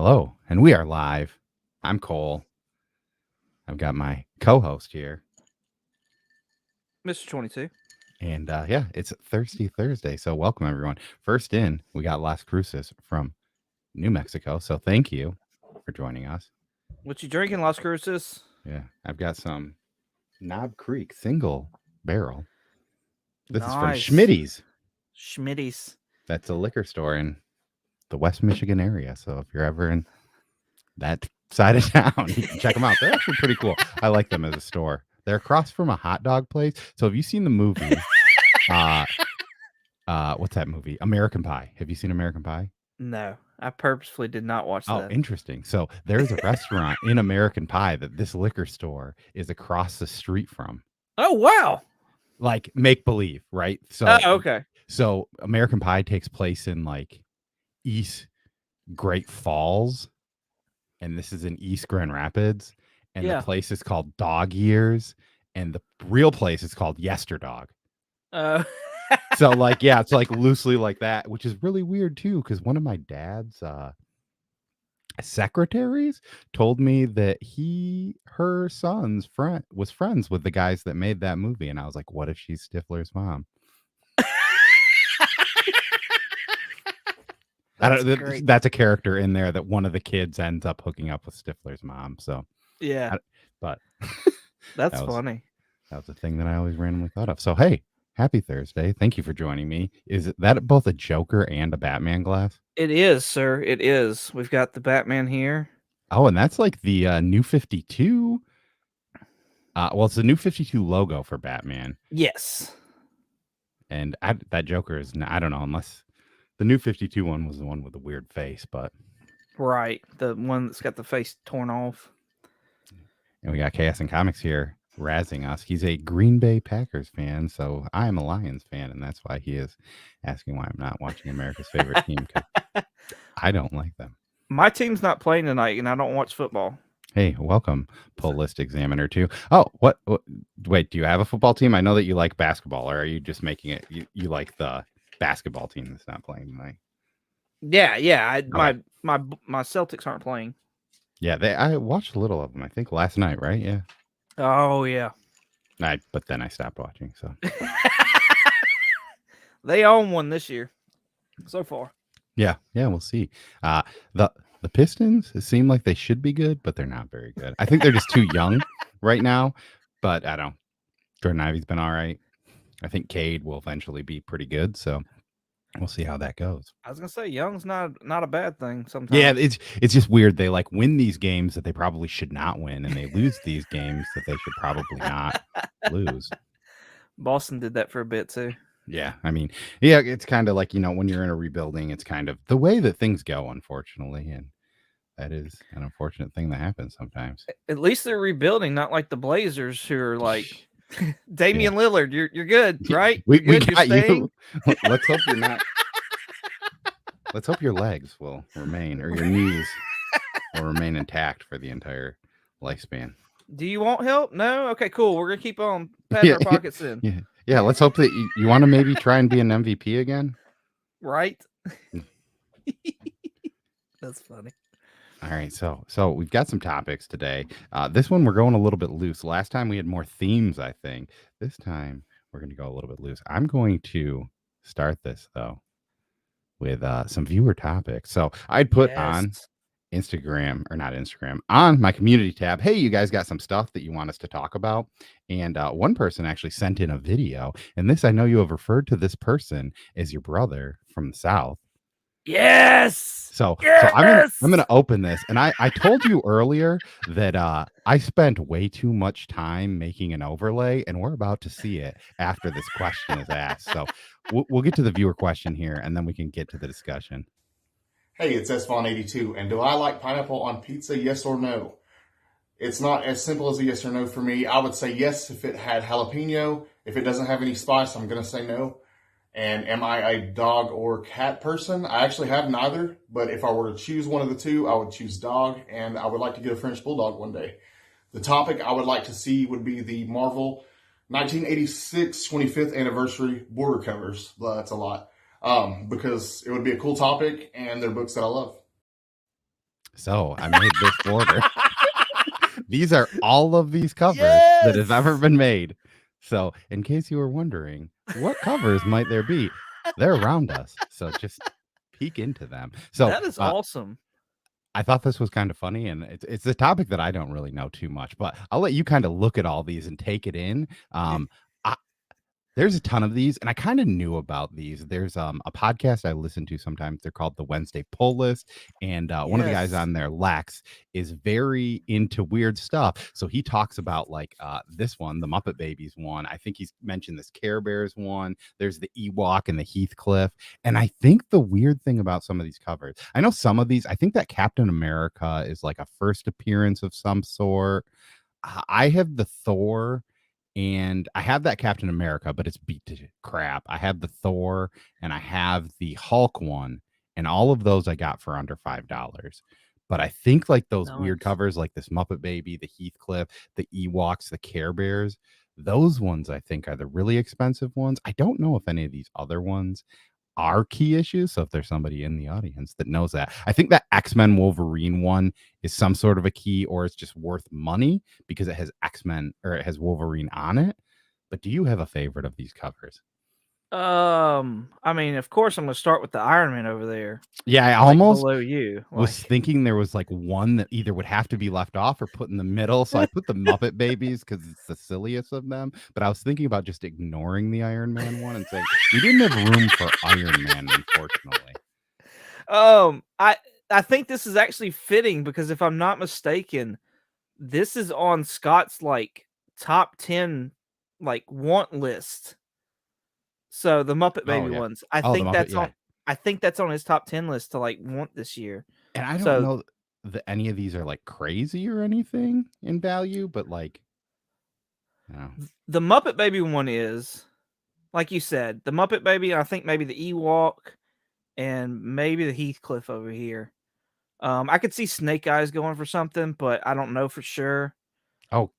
Hello, and we are live. I'm Cole. I've got my co-host here, Mr. 22. and it's Thirsty Thursday. So welcome everyone. First in, we got Las Cruces from New Mexico. So thank you for joining us. What you drinking, Las Cruces? Yeah, I've got some Knob Creek single barrel. This is from Nice. Schmitty's. Schmitty's. That's a liquor store in the West Michigan area. So if you're ever in that side of town, you can check them out. They're actually pretty cool. I like them as a store. They're across from a hot dog place. So have you seen the movie? What's that movie? American Pie. Have you seen American Pie? No, I purposefully did not watch Oh, that. interesting. So there's a restaurant in American Pie that this liquor store is across the street from. Oh, wow. Like make believe, right? Okay. So American Pie takes place in like East Great Falls, and this is in East Grand Rapids, and Yeah. the place is called Dog Years, and the real place is called Yesterdog. Uh, So like, yeah, it's like loosely like that, which is really weird too, because one of my dad's secretaries told me that her son's friend was friends with the guys that made that movie, and I was like, what if she's Stifler's mom? great. That's a character in there that one of the kids ends up hooking up with Stifler's mom. So, Yeah, but that's that was funny. that was a thing that I always randomly thought of. So, hey, happy Thursday! Thank you for joining me. Is that both a Joker and a Batman glass? It is, sir. It is. We've got the Batman here. Oh, and that's like the New 52. Well, it's the New 52 logo for Batman. Yes. And that Joker is, I don't know, unless the New 52 one was the one with the weird face, but. Right. The one that's got the face torn off. And we got Chaos and Comics here razzing us. He's a Green Bay Packers fan, so I am a Lions fan, and that's why he is asking why I'm not watching America's favorite team, because I don't like them. My team's not playing tonight, and I don't watch football. Hey, welcome, Pull List Examiner 2. Oh, what? Wait, do you have a football team? I know that you like basketball, or are you just making it? You like the basketball team that's not playing tonight? Yeah. Okay. My Celtics aren't playing. Yeah, I watched a little of them. I think last night, right? Yeah. Oh yeah. But then I stopped watching. So They own one this year, so far. yeah, we'll see. The Pistons seem like they should be good, but they're not very good. I think they're just too young right now. But I don't. Jordan Ivy's been all right. I think Cade will eventually be pretty good. So we'll see how that goes. I was gonna say young's not a bad thing sometimes. Yeah, it's just weird. They like win these games that they probably should not win, and they lose these games that they should probably not lose. Boston did that for a bit too. Yeah, I mean, yeah, it's kind of like, when you're in a rebuilding, it's kind of the way that things go, unfortunately, and that is an unfortunate thing that happens sometimes. At least they're rebuilding, not like the Blazers who are like Damian Lillard. You're good, right? We You're good? got You're you. Let's hope you're not. Let's hope your legs will remain, or your knees will remain intact for the entire lifespan. Do you want help? No? Okay, cool. We're gonna keep on patting our pockets in. Yeah. Let's hope that you want to maybe try and be an MVP again. Right? That's funny. All right, so we've got some topics today. This one we're going a little bit loose. Last time we had more themes, I think. This time we're going to go a little bit loose. I'm going to start this though with some viewer topics. So I'd put on Instagram, or not Instagram, on my community tab, hey, you guys got some stuff that you want us to talk about? And one person actually sent in a video, and this, I know you have referred to this person as your brother from the South. Yes. So I'm gonna open this, and I told you earlier that I spent way too much time making an overlay, and we're about to see it after this question is asked. So we'll get to the viewer question here, and then we can get to the discussion. Hey, it's SVon82, and do I like pineapple on pizza, yes or no? It's not as simple as a yes or no for me. I would say yes if it had jalapeno. If it doesn't have any spice, I'm going to say no. And am I a dog or cat person? I actually have neither, but if I were to choose one of the two, I would choose dog, and I would like to get a French Bulldog one day. The topic I would like to see would be the Marvel 1986 25th anniversary border covers. That's a lot. Because it would be a cool topic, and they're books that I love. So I made this order. These are all of these covers that have ever Yes! been made. So, in case you were wondering, what covers might there be? They're around us. So just peek into them. So, That is awesome. I thought this was kind of funny, and it's a topic that I don't really know too much, but I'll let you kind of look at all these and take it in. I, there's a ton of these, and I kind of knew about these. There's a podcast I listen to sometimes. They're called the Wednesday Pull List, and one of the guys Yes. on there, Lex, is very into weird stuff. So he talks about like this one, the Muppet Babies one. I think he's mentioned this Care Bears one. There's the Ewok and the Heathcliff, and I think the weird thing about some of these covers, I know some of these. I think that Captain America is like a first appearance of some sort. I have the Thor and I have that Captain America, but it's beat to crap. I have the Thor and I have the Hulk one, and all of those I got for under $5. But I think like those weird Nice. covers, like this Muppet Baby, the Heathcliff, the Ewoks, the Care Bears, those ones I think are the really expensive ones. I don't know if any of these other ones are key issues. So if there's somebody in the audience that knows that, I think that X-Men Wolverine one is some sort of a key, or it's just worth money because it has X-Men or it has Wolverine on it. But do you have a favorite of these covers? I mean, of course, I'm gonna start with the Iron Man over there, Yeah, I like almost below you. was Like, thinking there was like one that either would have to be left off or put in the middle. So I put the Muppet Babies because it's the silliest of them. But I was thinking about just ignoring the Iron Man one and saying we didn't have room for Iron Man, unfortunately. um, I I think this is actually fitting because if I'm not mistaken, this is on Scott's like top 10 like want list. So the Muppet Oh Baby yeah. ones, I Oh, the think Muppet, that's yeah. on. I think that's on his top 10 list to like want this year. And I don't So know that any of these are like crazy or anything in value, but like, you know. the Muppet Baby one is, like you said, the Muppet Baby. I think maybe the Ewok and maybe the Heathcliff over here. I could see Snake Eyes going for something, but I don't know for sure. Oh,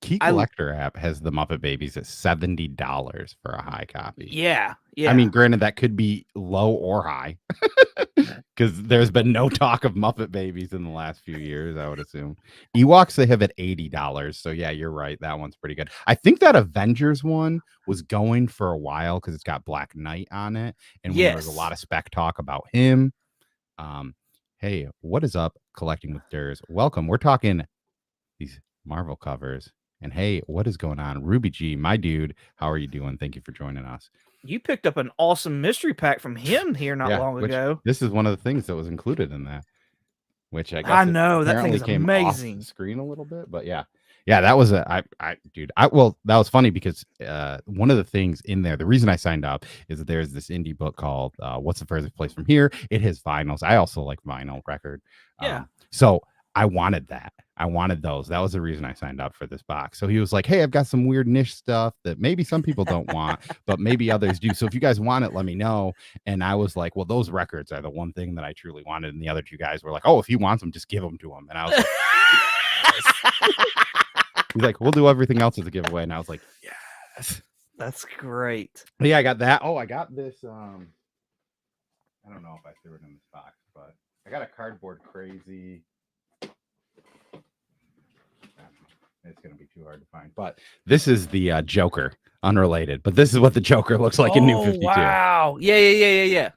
Key I Collector app has the Muppet Babies at $70 for a high copy. Yeah, I mean, yeah. granted, that could be low or high because there's been no talk of Muppet Babies in the last few years, I would assume. Ewoks, they have at $80. So, yeah, you're right. That one's pretty good. I think that Avengers one was going for a while because it's got Black Knight on it. And when there was a lot Yes. of spec talk about him, hey, what is up, Collecting with Durs? Welcome. We're talking these Marvel covers. And hey, what is going on? Ruby G, my dude, how are you doing? Thank you for joining us. You picked up an awesome mystery pack from him here not Yeah, long which ago. this is one of the things that was included in that, which I I guess it know, that thing apparently is came off amazing. screen a little bit, but yeah. Yeah, that was dude, well, that was funny because one of the things in there, the reason I signed up is that there's this indie book called What's the Furthest Place from Here? It has vinyls. I also like vinyl record. Yeah. So I wanted that. I wanted those. That was the reason I signed up for this box. So he was like, hey, I've got some weird niche stuff that maybe some people don't want, but maybe others do. So if you guys want it, let me know. And I was like, well, those records are the one thing that I truly wanted. And the other two guys were like, oh, if he wants them, just give them to him. And I was like, he's like, we'll do everything else as a giveaway. And I was like, yes. That's great. But yeah, I got that. Oh, I got this. I don't know if I threw it in this box, but I got a Cardboard Crazy. It's going to be too hard to find. But this is the Joker, unrelated. But this is what the Joker looks like in New 52. Wow. Yeah.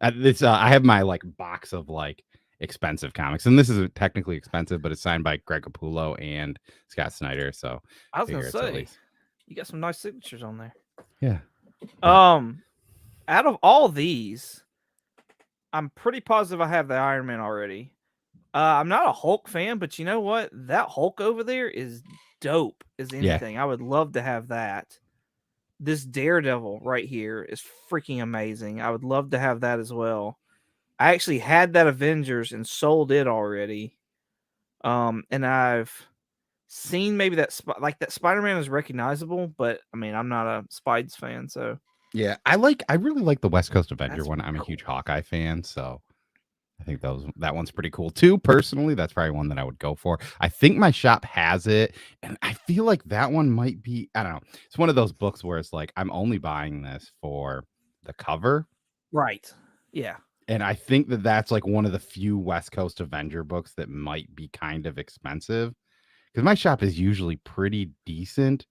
I have my like box of like expensive comics, and this is technically expensive, but it's signed by Greg Capullo and Scott Snyder. So I was figure gonna it's at say, least. you got some nice signatures on there. Yeah. Out of all these, I'm pretty positive I have the Iron Man already. I'm not a Hulk fan, but you know what? That Hulk over there is dope as anything. I would love to have that. This Daredevil right here is freaking amazing. I would love to have that as well. I actually had that Avengers and sold it already. And I've seen maybe that that Spider-Man is recognizable, but I mean, I'm not a Spides fan, so Yeah, I really like the West Coast Avenger that's one. I'm a cool. huge Hawkeye fan, so I think that one's pretty cool too. Personally, that's probably one that I would go for. I think my shop has it, and I feel like that one might be. I don't know. It's one of those books where it's like I'm only buying this for the cover, Right. Yeah. And I think that that's like one of the few West Coast Avenger books that might be kind of expensive because my shop is usually pretty decent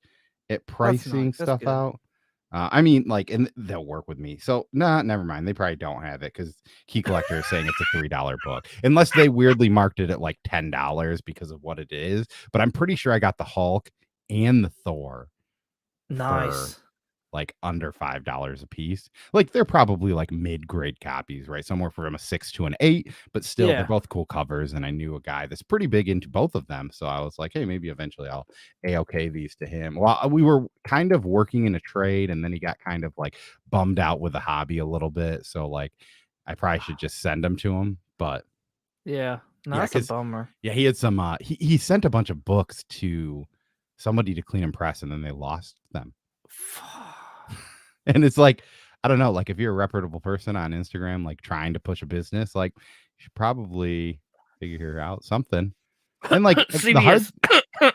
at That's nice. pricing That's stuff good. out. I mean, like, and they'll work with me. So, nah, never mind. They probably don't have it because Key Collector is saying it's a $3 book, unless they weirdly marked it at like $10 because of what it is. But I'm pretty sure I got the Hulk and the Thor for Nice. like under $5 a piece. Like they're probably like mid-grade copies, right? Somewhere from a 6 to an 8, but still they're Yeah. both cool covers. And I knew a guy that's pretty big into both of them. So I was like, hey, maybe eventually I'll A-OK these to him. Well, we were kind of working in a trade, and then he got kind of like bummed out with the hobby a little bit. So like I probably should just send them to him. But Yeah. No, yeah, that's a because bummer. yeah, he had some he sent a bunch of books to somebody to clean and press, and then they lost them. And it's like, I don't know, like if you're a reputable person on Instagram, like trying to push a business, like you should probably figure out something. And like the hard, CBS.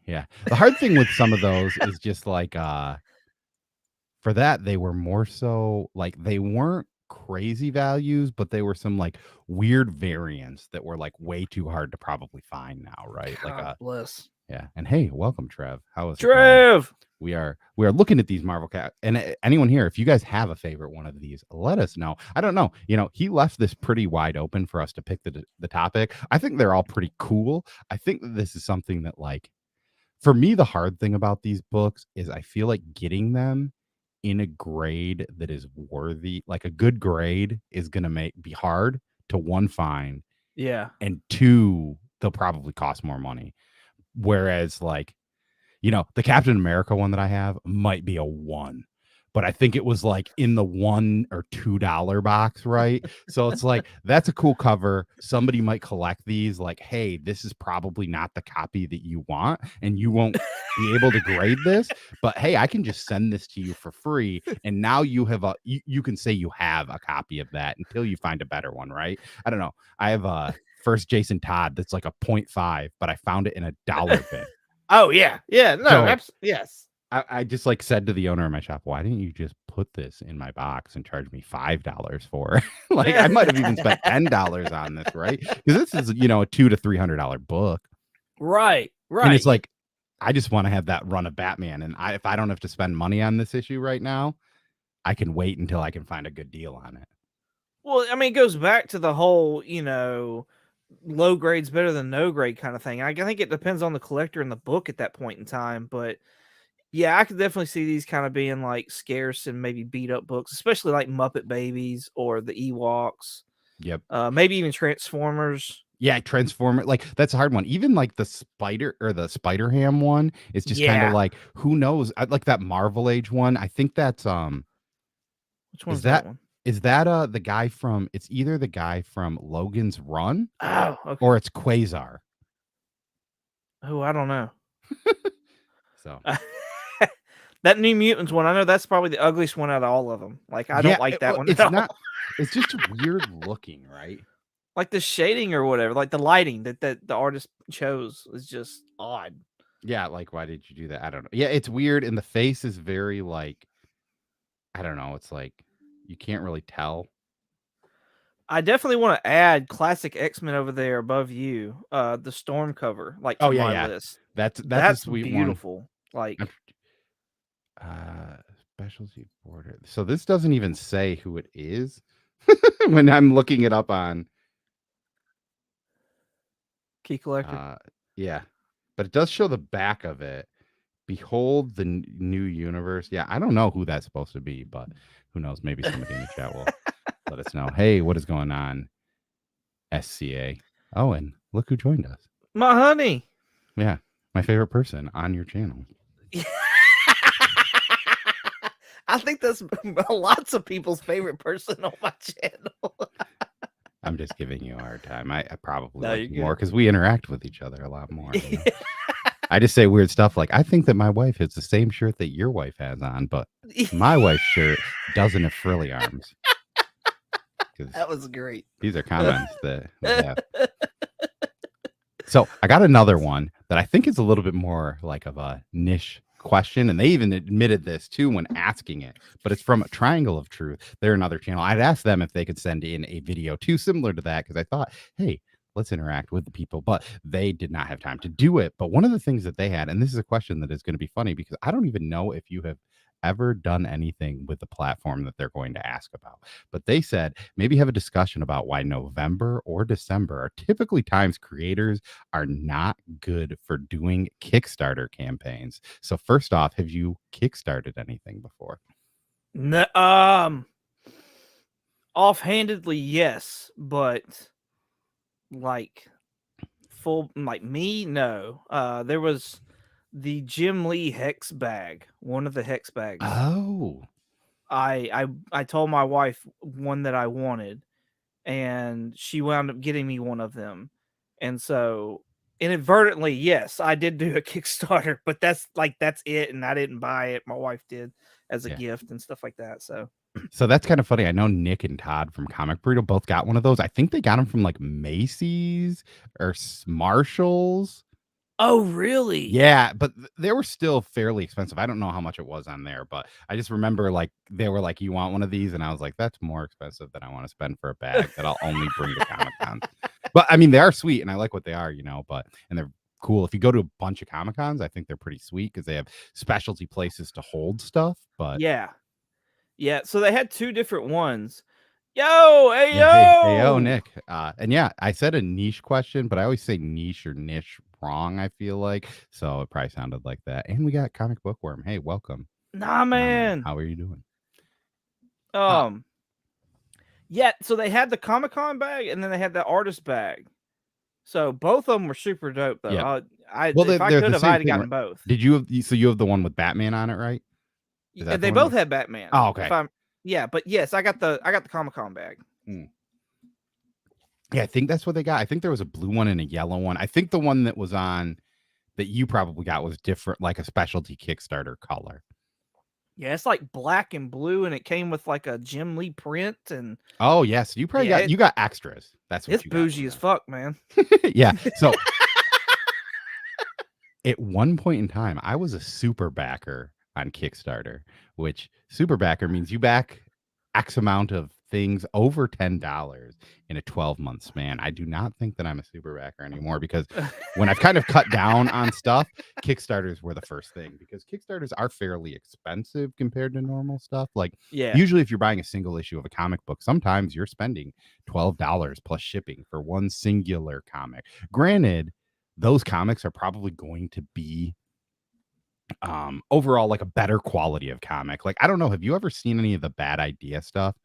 yeah, the hard thing with some of those is just like, for that, they were more so like they weren't crazy values, but they were some like weird variants that were like way too hard to probably find now, right? Like, God bless. yeah. And hey, welcome, Trev. How is it going? Trev. We are looking at these Marvel cat, and anyone here, if you guys have a favorite one of these, let us know. I don't know, he left this pretty wide open for us to pick the topic. I think they're all pretty cool. I think that this is something that, like, for me, the hard thing about these books is I feel like getting them in a grade that is worthy, like a good grade, is gonna be hard to, one, find, Yeah. and two, they'll probably cost more money. Whereas, like, the Captain America one that I have might be a 1, but I think it was like in the $1 or $2 box, right? So it's like, that's a cool cover. Somebody might collect these, like, hey, this is probably not the copy that you want, and you won't be able to grade this, but hey, I can just send this to you for free. And now you have you can say you have a copy of that until you find a better one, right? I don't know. I have a first Jason Todd that's like a 0.5, but I found it in a dollar bin. Oh yeah. Yeah. No, So yes. I just like said to the owner of my shop, why didn't you just put this in my box and charge me $5 for it? Like, I might have even spent $10 on this, right? Because this is, a $200 to $300 book. Right. And it's Right. like, I just want to have that run of Batman. And if I don't have to spend money on this issue right now, I can wait until I can find a good deal on it. Well, I mean, it goes back to the whole, low grade's better than no grade kind of thing. I think it depends on the collector and the book at that point in time. But yeah, I could definitely see these kind of being like scarce and maybe beat up books, especially like Muppet Babies or the Ewoks. Yep. Maybe even Transformers. Yeah, Transformer, like, that's a hard one. Even like the Spider Ham one is just kind of Yeah. like, who knows? I like that Marvel Age one. I think that's Which one's is that that one? is that the guy from, it's either the guy from Logan's Run Oh, okay. or it's Quasar. Oh, I don't know. So That New Mutants one, I know that's probably the ugliest one out of all of them. Like, I yeah, don't like that one at it's all. not, it's just weird looking, right? Like the shading or whatever, like the lighting that the artist chose is just odd. Yeah, like, why did you do that? I don't know. Yeah, it's weird, and the face is very, like, I don't know, it's like you can't really tell. I definitely want to add classic X-Men over there above you, the Storm cover, like, to Oh yeah, my yeah. list. That's a That's sweet one. beautiful. Like, Uh, specialty border. So this doesn't even say who it is when I'm looking it up on. Key Collector. Yeah, but it does show the back of it. Behold the new universe. Yeah, I don't know who that's supposed to be, but who knows? Maybe somebody in the chat will let us know. Hey, what is going on? SCA. Oh, and look who joined us. My honey. Yeah, my favorite person on your channel. I think that's lots of people's favorite person on my channel. I'm just giving you a hard time. I probably No, like you're you more good. because we interact with each other a lot more. I just say weird stuff like, I think that my wife has the same shirt that your wife has on, but my wife's shirt doesn't have frilly arms. That was great. These are comments that we have. So I got another one that I think is a little bit more like of a niche question, and they even admitted this too when asking it, but it's from a Triangle of Truth. They're another channel. I'd asked them if they could send in a video too similar to that because I thought, hey, let's interact with the people, but they did not have time to do it. But one of the things that they had, and this is a question that is going to be funny because I don't even know if you have ever done anything with the platform that they're going to ask about. But they said maybe have a discussion about why November or December are typically times creators are not good for doing Kickstarter campaigns. So first off, have you kickstarted anything before? No, offhandedly, yes, but like full like me, no. There was the Jim Lee hex bag, one of the hex bags. Oh, I told my wife one that I wanted, and she wound up getting me one of them. And so inadvertently, yes, I did do a Kickstarter, but that's it, and I didn't buy it. My wife did as a yeah. gift and stuff like that. So that's kind of funny. I know Nick and Todd from Comic Burrito both got one of those. I think they got them from like Macy's or Marshalls. Oh, really? Yeah, but they were still fairly expensive. I don't know how much it was on there, but I just remember like they were like, "You want one of these?" And I was like, "That's more expensive than I want to spend for a bag that I'll only bring to Comic Cons." But I mean, they are sweet, and I like what they are, But and they're cool. If you go to a bunch of Comic Cons, I think they're pretty sweet because they have specialty places to hold stuff. But Yeah. Yeah, so they had 2 different ones. Yo, hey, yeah, hey, oh, yo! Nick. And yeah, I said a niche question, but I always say niche or niche wrong, I feel like. So it probably sounded like that. And we got Comic Bookworm. Hey, welcome. Nah, man. How are you doing? Yeah, so they had the Comic-Con bag, and then they had the artist bag. So both of them were super dope, though. Yeah. Well, If I they're could the have, same I'd have thing, gotten right? both. Did you have so you have the one with Batman on it, right? Is that the They one both had Batman. Oh, okay. Yeah, but yes, I got the Comic-Con bag. Yeah, I think that's what they got. I think there was a blue one and a yellow one. I think the one that was on that you probably got was different, like a specialty Kickstarter color. Yeah, it's like black and blue, and it came with like a Jim Lee print, and Oh yes, you probably got you got extras. That's what it's you got. bougie as fuck, man. Yeah. So at one point in time, I was a super backer on Kickstarter, which super backer means you back X amount of things over $10 in a 12-month span. I do not think that I'm a super backer anymore because when I've kind of cut down on stuff, Kickstarters were the first thing because Kickstarters are fairly expensive compared to normal stuff. Like Yeah. usually if you're buying a single issue of a comic book, sometimes you're spending $12 plus shipping for one singular comic. Granted, those comics are probably going to be overall like a better quality of comic. Like I don't know, have you ever seen any of the Bad Idea stuff?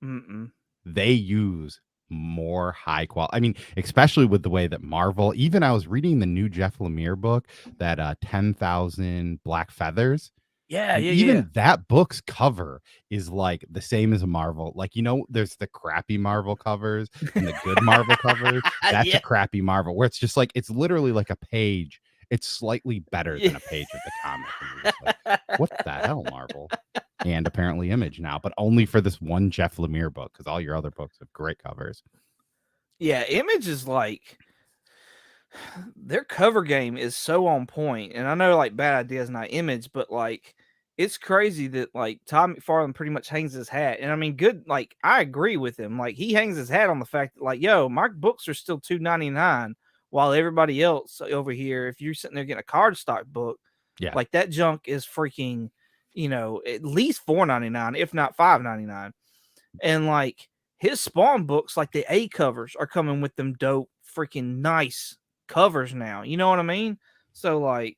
Mm-mm. They use more high quality. I mean, especially with the way that Marvel, even I was reading the new Jeff Lemire book, that 10,000 Black Feathers. Yeah, And yeah, even yeah. that book's cover is like the same as a Marvel. Like, there's the crappy Marvel covers and the good Marvel covers. That's Yeah. a crappy Marvel where it's just like, it's literally like a page. It's slightly better than a page of the comic. And you're just like, what the hell, Marvel? And apparently Image now, but only for this one Jeff Lemire book because all your other books have great covers. Yeah, Image is like their cover game is so on point, and I know like Bad Ideas not Image, but like it's crazy that like Todd McFarlane pretty much hangs his hat, and I mean, good. Like I agree with him. Like he hangs his hat on the fact that like, yo, my books are still $2.99, while everybody else over here, if you're sitting there getting a cardstock book, Yeah, like that junk is freaking, at least $4.99, if not $5.99, and like his Spawn books, like the A covers, are coming with them dope, freaking nice covers now. You know what I mean? So like,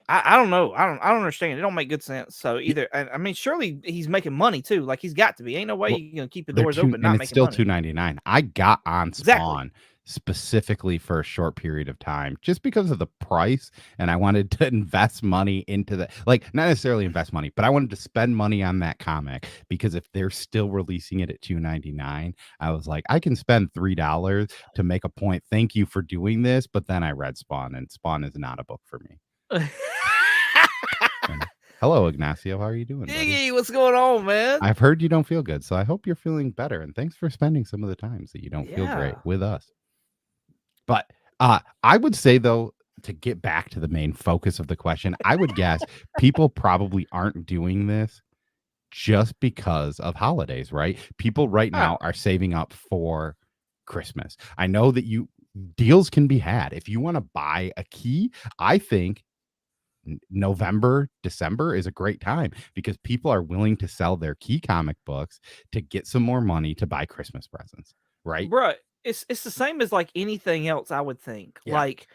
I don't know. I don't understand. It don't make good sense. So either, I mean, surely he's making money too. Like he's got to be. Ain't no way well, you gonna keep the they're doors two, open and not it's making still money. $2.99. I got on Spawn Exactly. specifically for a short period of time just because of the price, and I wanted to invest money into the not necessarily invest money, but I wanted to spend money on that comic because if they're still releasing it at $2.99, I was like, I can spend $3 to make a point. Thank you for doing this. But then I read Spawn, and Spawn is not a book for me. And hello, Ignacio. How are you doing, buddy? Iggy, what's going on, man? I've heard you don't feel good, so I hope you're feeling better. And thanks for spending some of the times that you don't feel great Yeah. with us. But I would say though, to get back to the main focus of the question, I would guess people probably aren't doing this just because of holidays, right? People right Oh, now are saving up for Christmas. I know that deals can be had. If you want to buy a key, I think November, December is a great time because people are willing to sell their key comic books to get some more money to buy Christmas presents, right? bruh, it's the same as like anything else, I would think. Yeah. Like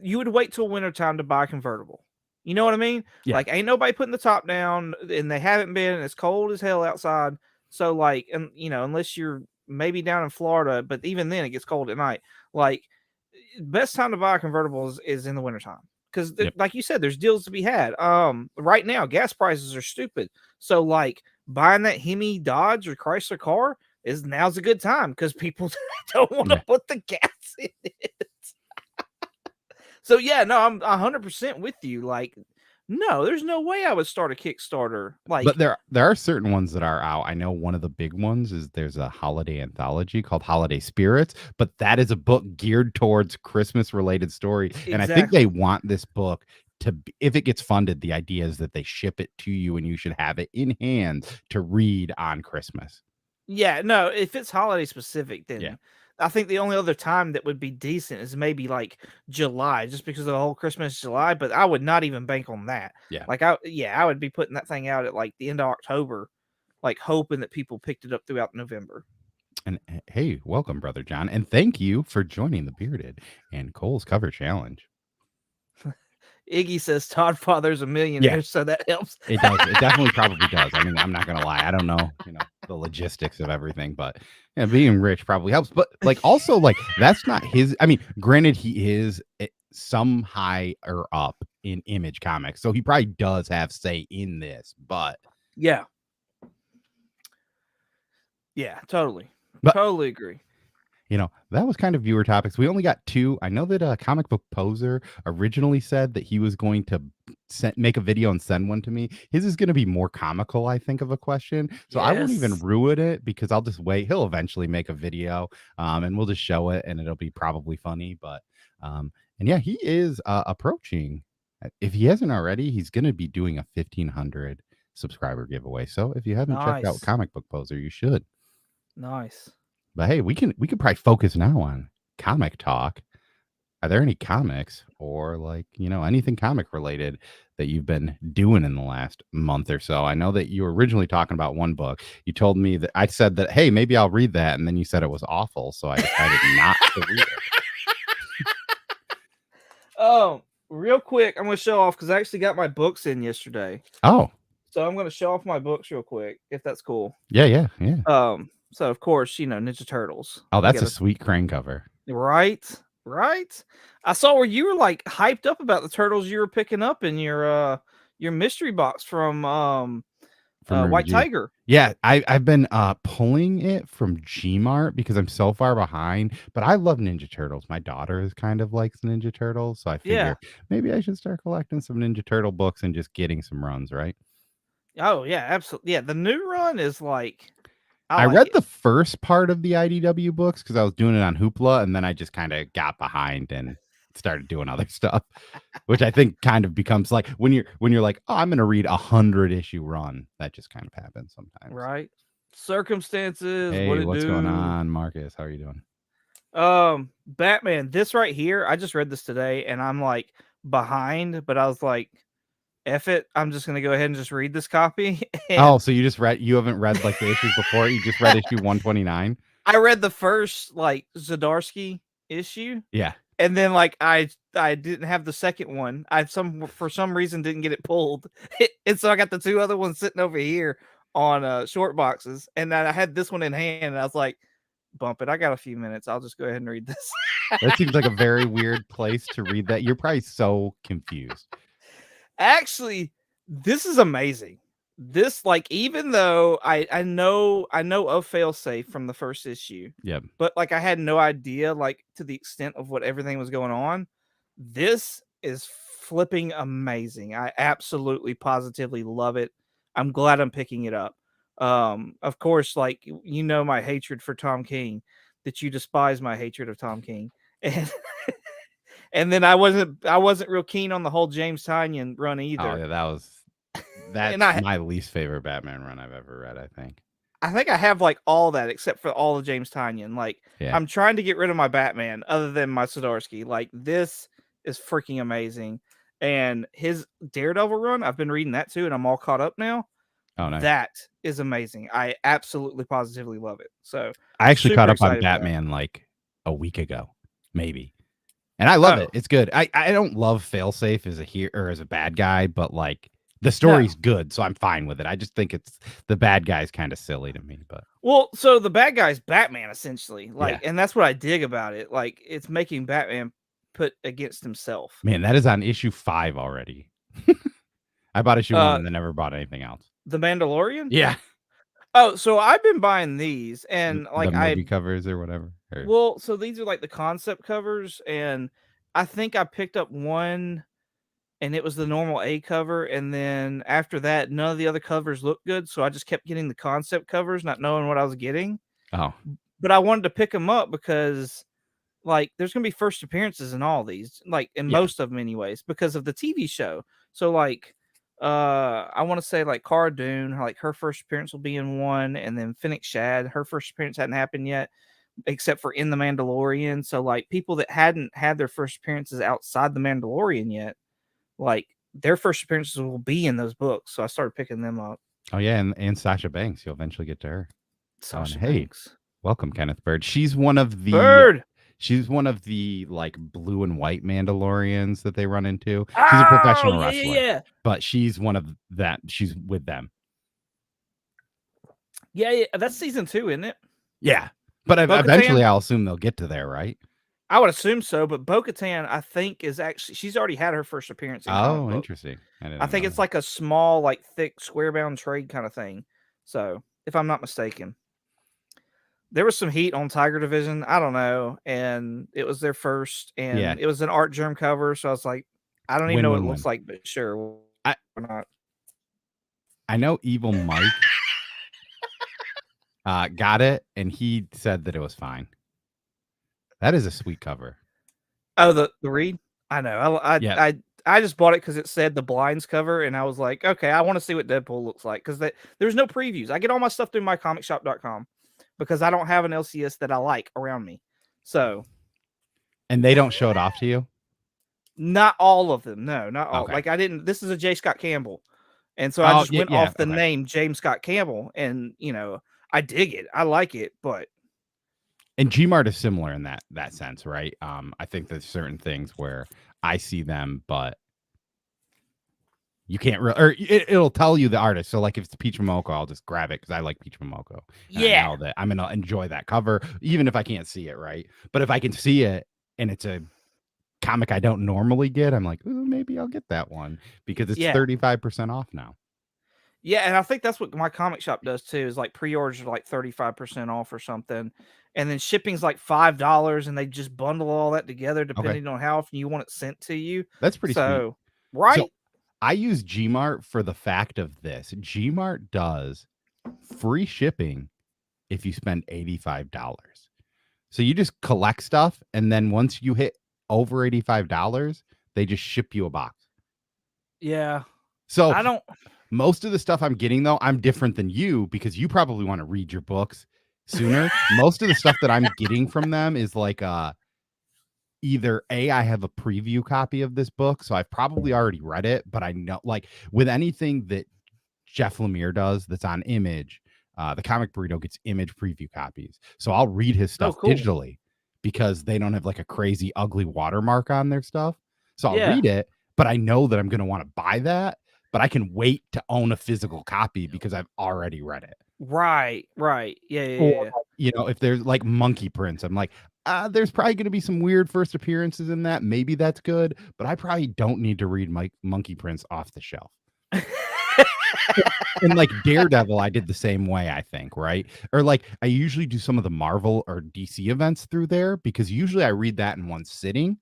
you would wait till wintertime to buy a convertible. You know what I mean? Yeah. Like ain't nobody putting the top down, and they haven't been, and it's cold as hell outside. So like, and unless you're maybe down in Florida, but even then it gets cold at night. Like best time to buy a convertible is in the wintertime. Because Yep. like you said, there's deals to be had. Right now gas prices are stupid. So like buying that Hemi Dodge or Chrysler car now's a good time because people don't want to Yeah. put the gas in it. So yeah, no, I'm 100% with you. Like, no, there's no way I would start a Kickstarter. But Like, there are certain ones that are out. I know one of the big ones is there's a holiday anthology called Holiday Spirits, but that is a book geared towards Christmas related story. And I think they exactly. want this book if it gets funded, the idea is that they ship it to you and you should have it in hand to read on Christmas. Yeah, no, if it's holiday specific, Yeah. then I think the only other time that would be decent is maybe like July, just because of the whole Christmas July. But I would not even bank on that. Yeah. Like I would be putting that thing out at like the end of October, like hoping that people picked it up throughout November. And hey, welcome, Brother John. And thank you for joining the Bearded and Cole's Cover Challenge. Iggy says Todd Father's a millionaire, so that helps. It does. It definitely probably does. I mean, I'm not gonna lie. I don't know, the logistics of everything, but yeah, being rich probably helps. But like also like that's not his. I mean, granted, he is some high or up in Image Comics, so he probably does have say in this. But Yeah, totally, but totally agree. that was kind of viewer topics. We only got 2. I know that Comic Book Poser originally said that he was going to make a video and send one to me. His is going to be more comical, I think, of a question. So I won't even Yes. ruin it because I'll just wait. He'll eventually make a video and we'll just show it and it'll be probably funny. But, and yeah, he is approaching. If he hasn't already, he's going to be doing a 1,500 subscriber giveaway. So if you haven't checked out Nice. Comic Book Poser, you should. Nice. But hey, we could probably focus now on comic talk. Are there any comics or like, anything comic related that you've been doing in the last month or so? I know that you were originally talking about one book. You told me that I said that, hey, maybe I'll read that. And then you said it was awful. So I decided not to read it. Oh, real quick, I'm going to show off because I actually got my books in yesterday. Oh, So I'm going to show off my books real quick, if that's cool. yeah. So of course, Ninja Turtles. Oh, We that's a gotta- sweet crane cover. right. I saw where you were like hyped up about the turtles you were picking up in your mystery box from From White G. Tiger. Yeah, I've been pulling it from Gmart because I'm so far behind. But I love Ninja Turtles. My daughter is kind of likes Ninja Turtles, so I figure maybe I should start collecting some Ninja Turtle books and just getting some runs, right? Oh yeah, absolutely. Yeah, the new run is like I like read it. the first part of the IDW books because I was doing it on Hoopla, and then I just kind of got behind and started doing other stuff, which I think kind of becomes like when you're like, oh, I'm going to read 100-issue run. That just kind of happens sometimes. Right. Circumstances. Hey, What it what's do? going on, Marcus? How are you doing? Batman. This right here. I just read this today, and I'm like behind, but I was like, F it. I'm just gonna go ahead and just read this copy. Oh, And so you haven't read like the issues before? You just read issue 129? I read the first like Zdarsky issue, Yeah. and then like I didn't have the second one. For some reason didn't get it pulled, and so I got the 2 other ones sitting over here on short boxes, and then I had this one in hand, and I was like, bump it. I got a few minutes. I'll just go ahead and read this. That seems like a very weird place to read that. You're probably so confused. Actually, this is amazing. This like even though I know of Failsafe from the first issue, Yep. but like I had no idea like to the extent of what everything was going on. This is flipping amazing. I absolutely positively love it. I'm glad I'm picking it up. Of course, like my hatred for Tom King, that you despise my hatred of Tom King. And And then I wasn't real keen on the whole James Tynion run Oh either. yeah, that's And my least favorite Batman run I've ever read, I think. I think I have like all that except for all of James Tynion. Like Yeah. I'm trying to get rid of my Batman other than my Zdarsky. Like this is freaking amazing. And his Daredevil run, I've been reading that too, and I'm all caught up now. Oh, nice. That is amazing. I absolutely positively love it. So I actually super caught up on excited for that. Batman like a week ago, maybe. And I love it. It's good. I don't love Failsafe as a hero or as a bad guy, but like the story's good, so I'm fine with it. I just think it's the bad guy's kind of silly to me, but Well, so the bad guy's Batman essentially. Like, Yeah. and that's what I dig about it. Like it's making Batman put against himself. man, that is on issue 5 already. I bought issue 1 and then never bought anything else. The Mandalorian? Yeah. Oh, so I've been buying these and like the movie covers or whatever. Or... Well, so these are like the concept covers, and I think I picked up one and it was the normal A cover, and then after that, none of the other covers looked good, so I just kept getting the concept covers, not knowing what I was getting. Oh. But I wanted to pick them up because like there's gonna be first appearances in all these, like in most of them anyways, because of the TV show. So like I want to say like Cara Dune, like her first appearance will be in one, and then Fennec Shad, her first appearance hadn't happened yet, except for in The Mandalorian. So like people that hadn't had their first appearances outside The Mandalorian yet, like their first appearances will be in those books. So I started picking them up. Oh yeah, and Sasha Banks, you'll eventually get to her. Sasha Banks. Hey, welcome, Kenneth Bird. She's one of the like blue and white Mandalorians that they run into. She's a professional wrestler. Yeah. But she's one of that. She's with them. Yeah, that's season 2, isn't it? Yeah. But eventually I'll assume they'll get to there, right? I would assume so, but Bo-Katan, I think, is actually she's already had her first appearance in Oh, interesting. I think it's like a small, like thick, square-bound trade kind of thing. So, if I'm not mistaken. There was some heat on Tiger Division. I don't know. And it was their first, and it was an Art Germ cover. So I was like, I don't even know what it looks like, but sure. Why not? I know Evil Mike got it, and he said that it was fine. That is a sweet cover. Oh, the read? I know. I just bought it because it said the blinds cover, and I was like, okay, I want to see what Deadpool looks like because there's no previews. I get all my stuff through mycomicshop.com because I don't have an LCS that I like around me. So, and they don't show it off to you? Not all of them. No, not all. Okay. Like I didn't. This is a J. Scott Campbell, and so I just went off the name James Scott Campbell, and I dig it. I like it, but. And Gmart is similar in that sense, right? I think there's certain things where I see them, but you can't really, or it'll tell you the artist. So like if it's Peach Momoko, I'll just grab it because I like Peach Momoko. Yeah. I know that I'm gonna enjoy that cover, even if I can't see it, right? But if I can see it and it's a comic I don't normally get, I'm like, ooh, maybe I'll get that one because it's 35% off now. Yeah, and I think that's what my comic shop does too, is like pre-orders are like 35% off or something. And then shipping's like $5, and they just bundle all that together depending on how often you want it sent to you. That's pretty sweet. Right? So I use Gmart for the fact of this. Gmart does free shipping if you spend $85. So you just collect stuff, and then once you hit over $85, they just ship you a box. Yeah. So most of the stuff I'm getting, though, I'm different than you because you probably want to read your books sooner. Most of the stuff that I'm getting from them is like either I have a preview copy of this book, so I've probably already read it, but I know, like with anything that Jeff Lemire does that's on Image, the Comic Burrito gets Image preview copies. So I'll read his stuff digitally because they don't have like a crazy ugly watermark on their stuff. So I'll read it, but I know that I'm going to want to buy that, but I can wait to own a physical copy because I've already read it. Right. Yeah. Or, if there's like Monkey Prince, I'm like, there's probably going to be some weird first appearances in that. Maybe that's good, but I probably don't need to read Monkey Prince off the shelf. And like Daredevil, I did the same way, I think, right? Or like I usually do some of the Marvel or DC events through there because usually I read that in one sitting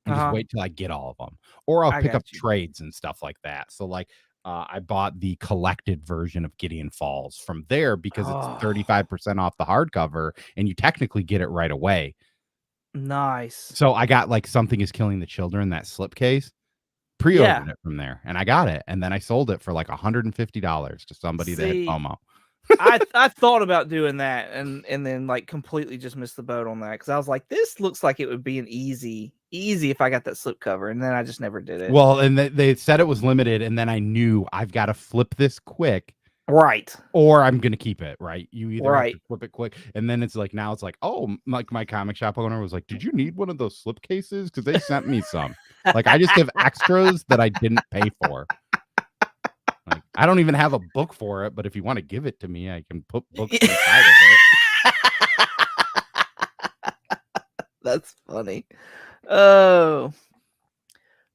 and just wait till I get all of them. Or I'll pick up trades and stuff like that. So like I bought the collected version of Gideon Falls from there because it's 35% off the hardcover and you technically get it right away. Nice. So I got like Something is Killing the Children, that slipcase, Yeah. pre-ordered it from there, and I got it, and then I sold it for like $150 to somebody that had See, FOMO. I thought about doing that and then like completely just missed the boat on that because I was like, this looks like it would be an easy if I got that slipcover, and then I just never did it. Well, and they said it was limited, and then I knew I've got to flip this quick, Right. or I'm gonna keep it. Right? You either have to Right. flip it quick, and then it's like now it's like, oh, like my comic shop owner was like, "Did you need one of those slipcases? Because they sent me some. Like I just have extras that I didn't pay for. Like I don't even have a book for it, but if you want to give it to me, I can put books inside of it." That's funny. Oh.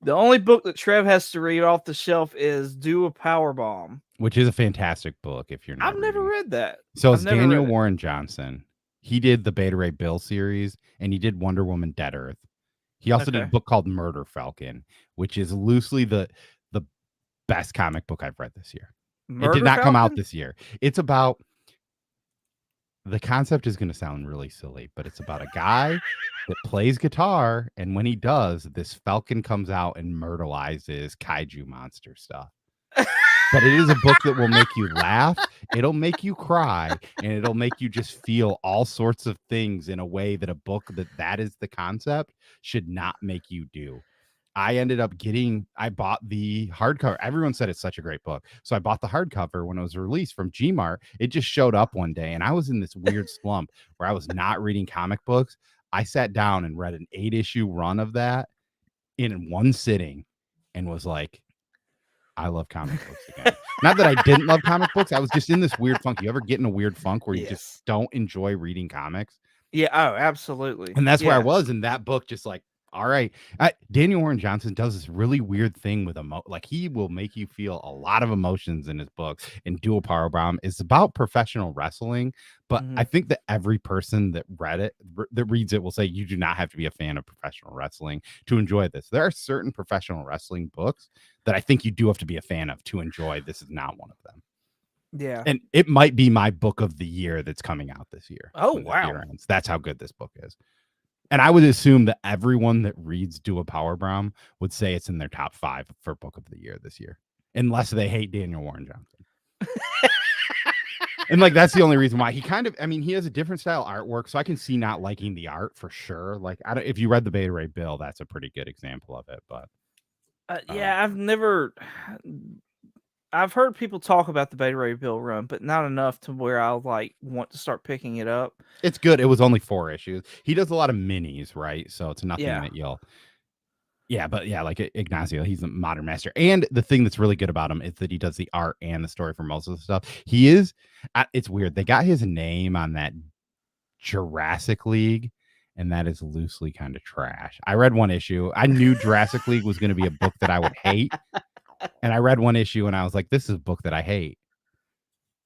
The only book that Trev has to read off the shelf is Do a Power Bomb, which is a fantastic book if you're not I've never reading. read that. So I've it's never Daniel read it. Warren Johnson. He did the Beta Ray Bill series, and he did Wonder Woman Dead Earth. He also did a Okay. book called Murder Falcon, which is loosely the best comic book I've read this year. It did Murder not come out Falcon? this year. It's about, the concept is going to sound really silly, but it's about a guy that plays guitar, and when he does, this falcon comes out and myrtleizes kaiju monster stuff. But it is a book that will make you laugh, it'll make you cry, and it'll make you just feel all sorts of things in a way that a book that is the concept should not make you do. I bought the hardcover. Everyone said it's such a great book. So I bought the hardcover when it was released from Gmart. It just showed up one day, and I was in this weird slump where I was not reading comic books. I sat down and read an 8-issue run of that in one sitting and was like, I love comic books again. Not that I didn't love comic books. I was just in this weird funk. You ever get in a weird funk where you just Yes. don't enjoy reading comics? Yeah. Oh, absolutely. And that's where I Yeah. was in that book, just like, all right. Daniel Warren Johnson does this really weird thing with like he will make you feel a lot of emotions in his books. And Dual Power Bomb is about professional wrestling, but I think that every person that reads it will say you do not have to be a fan of professional wrestling to enjoy this. There are certain professional wrestling books that I think you do have to be a fan of to enjoy. This is not one of them. Yeah. And it might be my book of the year that's coming out this year. Oh, when this wow. year ends. That's how good this book is. And I would assume that everyone that reads Do a Power Bomb would say it's in their top 5 for book of the year this year, unless they hate Daniel Warren Johnson. And like that's the only reason why. He he has a different style artwork, so I can see not liking the art for sure. Like if you read the Beta Ray Bill, that's a pretty good example of it. But yeah, I've heard people talk about the Beta Ray Bill run, but not enough to where I'll like want to start picking it up. It's good. It was only 4 issues. He does a lot of minis, right? So it's nothing that you'll. Yeah, but yeah, like Ignacio, he's a modern master. And the thing that's really good about him is that he does the art and the story for most of the stuff. He is, it's weird. They got his name on that Jurassic League, and that is loosely kind of trash. I read one issue. I knew Jurassic League was going to be a book that I would hate. And I read one issue and I was like, this is a book that I hate.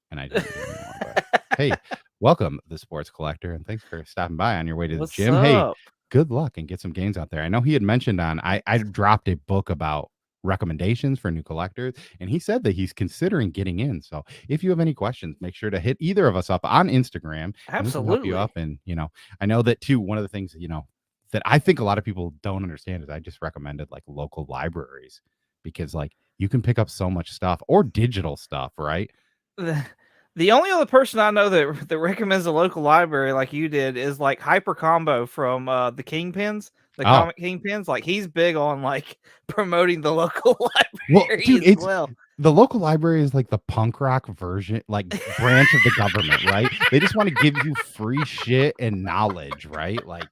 And I didn't anymore. But hey, welcome, the Sports Collector, and thanks for stopping by on your way to the gym. Up? Hey, good luck and get some games out there. I know he had mentioned I dropped a book about recommendations for new collectors, and he said that he's considering getting in. So if you have any questions, make sure to hit either of us up on Instagram. And we can help you up. And I know that too, one of the things that I think a lot of people don't understand is I just recommended like local libraries, because like you can pick up so much stuff, or digital stuff, right? The only other person I know that recommends a local library like you did is like Hyper Combo from the Kingpins, the comic Kingpins. Like he's big on like promoting the local library as well. The local library is like the punk rock version, like branch of the government, right? They just want to give you free shit and knowledge, right? Like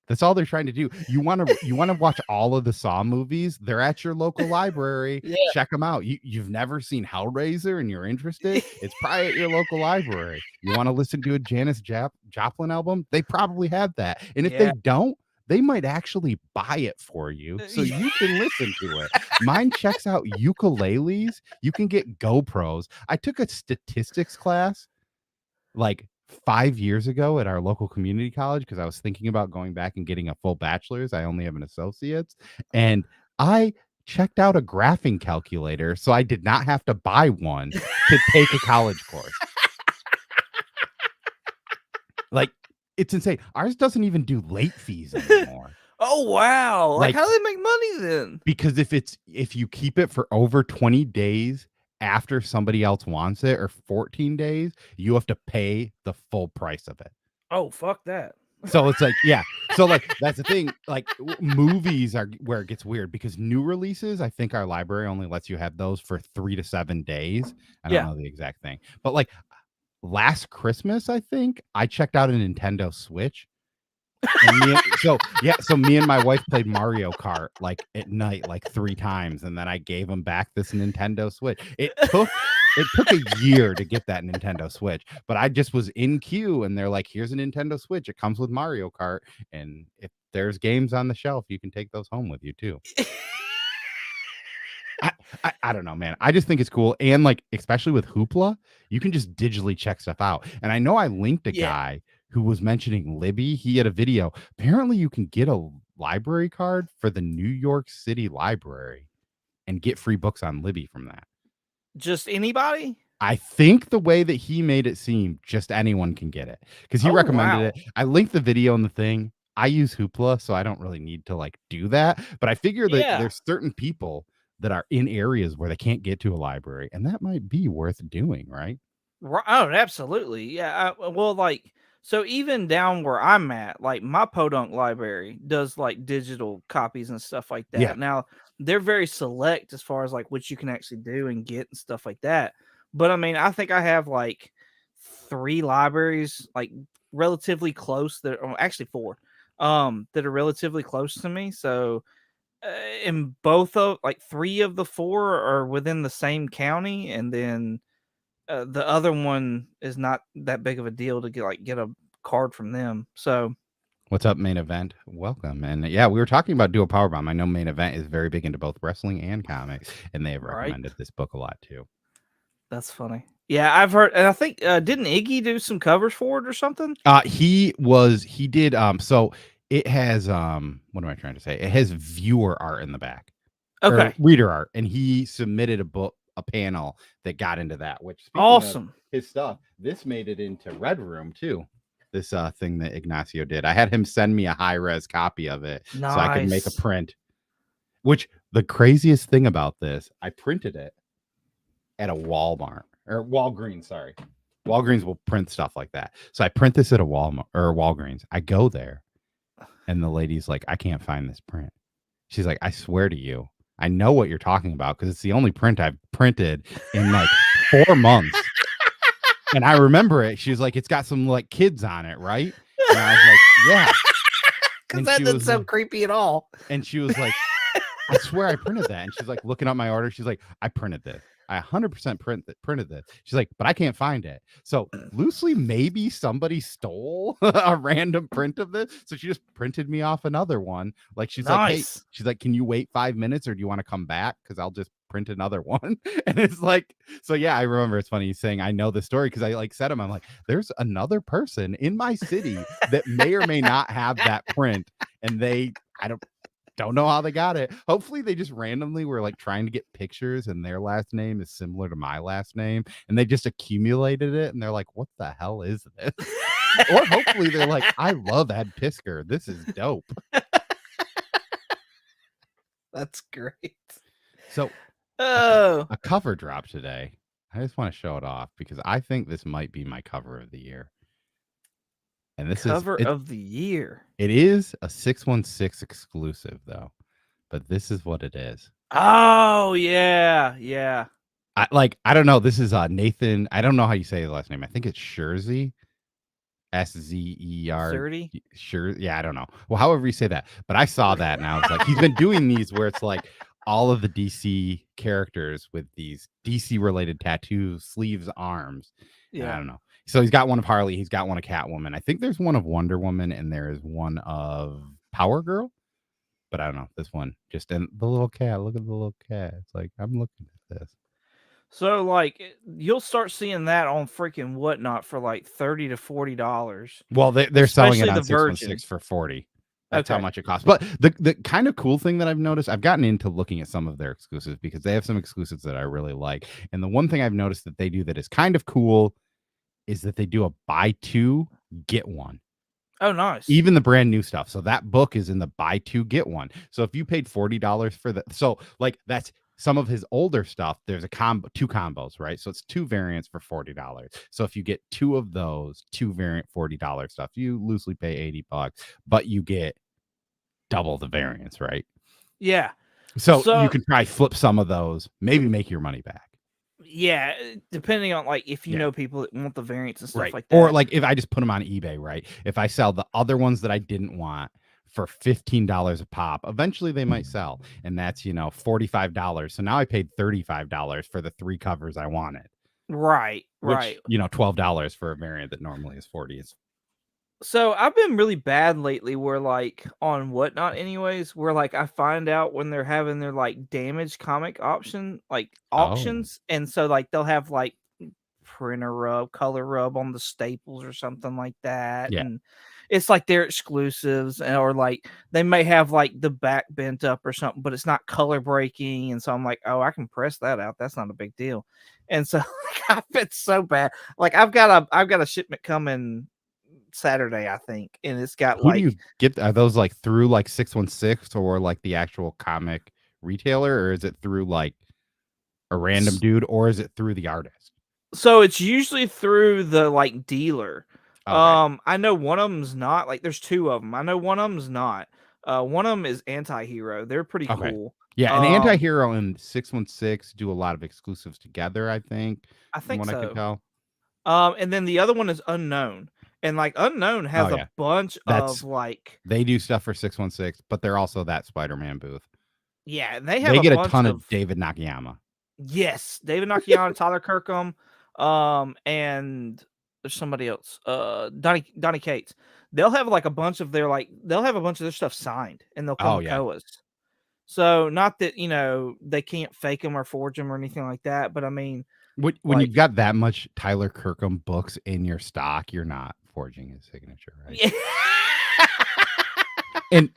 that's all they're trying to do. You want to watch all of the Saw movies? They're at your local library. Yeah. Check them out. You've never seen Hellraiser and you're interested? It's probably at your local library. You want to listen to a Janis Joplin album? They probably have that. And if they don't, they might actually buy it for you so you can listen to it. Mine checks out ukuleles. You can get GoPros. I took a statistics class like 5 years ago at our local community college because I was thinking about going back and getting a full bachelor's. I only have an associate's, and I checked out a graphing calculator, so I did not have to buy one to take a college course. Like it's insane. Ours doesn't even do late fees anymore. Oh wow! Like, Like, how do they make money then? because if you keep it for over 20 days after somebody else wants it, or 14 days, you have to pay the full price of it. Oh fuck that! So it's like, yeah. So like that's the thing. Like movies are where it gets weird, because new releases, I think our library only lets you have those for 3 to 7 days. I don't Yeah. know the exact thing, but like last Christmas, I think I checked out a Nintendo Switch. And me and my wife played Mario Kart like at night, like 3 times, and then I gave him back this Nintendo Switch. It took a year to get that Nintendo Switch, but I just was in queue, and they're like, "Here's a Nintendo Switch. It comes with Mario Kart, and if there's games on the shelf, you can take those home with you too." I don't know, man. I just think it's cool, and like especially with Hoopla, you can just digitally check stuff out. And I know I linked a Yeah. guy who was mentioning Libby. He had a video. Apparently, you can get a library card for the New York City Library and get free books on Libby from that. Just anybody? I think the way that he made it seem, just anyone can get it, because he Oh, recommended wow. it. I linked the video in the thing. I use Hoopla, so I don't really need to like do that. But I figure that Yeah. there's certain people that are in areas where they can't get to a library, and that might be worth doing, right? Oh, absolutely. Yeah. Well, like, so even down where I'm at, like my Podunk library does like digital copies and stuff like that. Yeah. Now, they're very select as far as like what you can actually do and get and stuff like that. But I mean, I think I have like 3 libraries, like relatively close that are actually 4, that are relatively close to me. So, in both of like 3 of the 4 are within the same county, and then the other one is not that big of a deal to get a card from them. So What's up, Main Event? Welcome. And yeah, we were talking about Dual Powerbomb. I know Main Event is very big into both wrestling and comics, and they have right, recommended this book a lot too. that's funny. Yeah, I've heard, and I think didn't Iggy do some covers for it or something? He did so it has what am I trying to say? It has viewer art in the back. Or Okay, reader art, and he submitted a panel that got into that, which speaking of awesome. his stuff, this made it into Red Room too. This thing that Ignacio did. I had him send me a high-res copy of it so I could make a Nice. print. Which the craziest thing about this, I printed it at a Walmart or Walgreens, sorry. Walgreens will print stuff like that. So I print this at a Walmart or Walgreens. I go there and the lady's like, "I can't find this print." She's like, "I swear to you, I know what you're talking about because it's the only print I've printed in like 4 months." And I remember it. She was like, "It's got some like kids on it, right?" And I was like, "Yeah." Because And that she doesn't was sound like, creepy at all. and she was like, "I swear I printed that." And she's like looking up my order. She's like, "I printed this. I 100% printed this." She's like, "But I can't find it." So loosely, maybe somebody stole a random print of this. So she just printed me off another one. Like she's like, "Hey," Nice. she's like, "Can you wait 5 minutes or do you want to come back? Because I'll just print another one." And it's like, so yeah, I remember it's funny saying I know the story because I like said him, I'm like, there's another person in my city that may or may not have that print. And I don't know how they got it. Hopefully they just randomly were like trying to get pictures and their last name is similar to my last name and they just accumulated it and they're like, "What the hell is this?" Or hopefully they're like, "I love Ed Pisker. This is dope." That's great. So Oh, a cover drop today. I just want to show it off because I think this might be my cover of the year. And this cover is of the year. it is a 616 exclusive though. But this is what it is. Oh yeah, yeah. I don't know. This is Nathan. I don't know how you say the last name. I think it's Scherzi. Szer. Surdy. Sure. Yeah, I don't know. Well, however you say that. But I saw that and I was like, he's been doing these where it's like all of the DC characters with these DC related tattoos, sleeves, arms. And I Yeah. don't know. So he's got one of Harley, he's got one of Catwoman. I think there's one of Wonder Woman and there is one of Power Girl. But I don't know. This one just and the little cat. Look at the little cat. It's like I'm looking at this. So like you'll start seeing that on freaking Whatnot for like $30 to $40. Well, they're selling it Especially on the Virgin. 616 for 40. That's how Okay. much it costs. But the kind of cool thing that I've noticed, I've gotten into looking at some of their exclusives because they have some exclusives that I really like. And the one thing I've noticed that they do that is kind of cool is that they do a buy 2, get 1. Oh, nice. Even the brand new stuff. So that book is in the buy two get one. So if you paid $40 for the, so like that's some of his older stuff. There's a combo, two combos, right? So it's two variants for $40. So if you get two of those, two variant $40 stuff, you loosely pay $80, but you get double the variants, right? Yeah. So you So can probably flip some of those, maybe make your money back. yeah, depending on like if you Yeah. know people that want the variants and stuff Right. like Or that. like if I just put them on eBay, right? If I sell the other ones that I didn't want for $15 a pop, eventually they might sell. And that's, $45. So now I paid $35 for the three covers I wanted, Right, which, right. $12 for a variant that normally is 40 is. So I've been really bad lately where like on Whatnot anyways, where like I find out when they're having their like damaged comic option like Oh, auctions, and so like they'll have like printer rub, color rub on the staples or something like that. yeah. And it's like they're exclusives, or like they may have like the back bent up or something, but it's not color breaking. And so I'm like, oh, I can press that out. That's not a big deal. And so like, I've been so bad. Like I've got a shipment coming Saturday, I think, and it's got Who do you like get? Are those like through like 616 or like the actual comic retailer, or is it through like a random dude, or is it through the artist? so it's usually through the like dealer. Okay. I know one of them's not, like there's two of them. I know one of them's not. One of them is Anti-Hero. They're pretty Okay. cool. Yeah, and Um, Anti-Hero and 616 do a lot of exclusives together, I think, I from think what I could so. tell. And then the other one is Unknown. And like Unknown Oh, has a yeah. bunch of That's like they do stuff for 616, but they're also that Spider-Man booth. yeah, they have They a get a bunch ton of of David Nakayama. yes, David Nakayama, Tyler Kirkham, and there's somebody else, Donnie Cates. They'll have like a bunch of their stuff signed, and they'll come Oh, with yeah. Koas. So not that they can't fake them or forge them or anything like that, but I mean, When like you've got that much Tyler Kirkham books in your stock, you're not forging his signature, right? yeah. And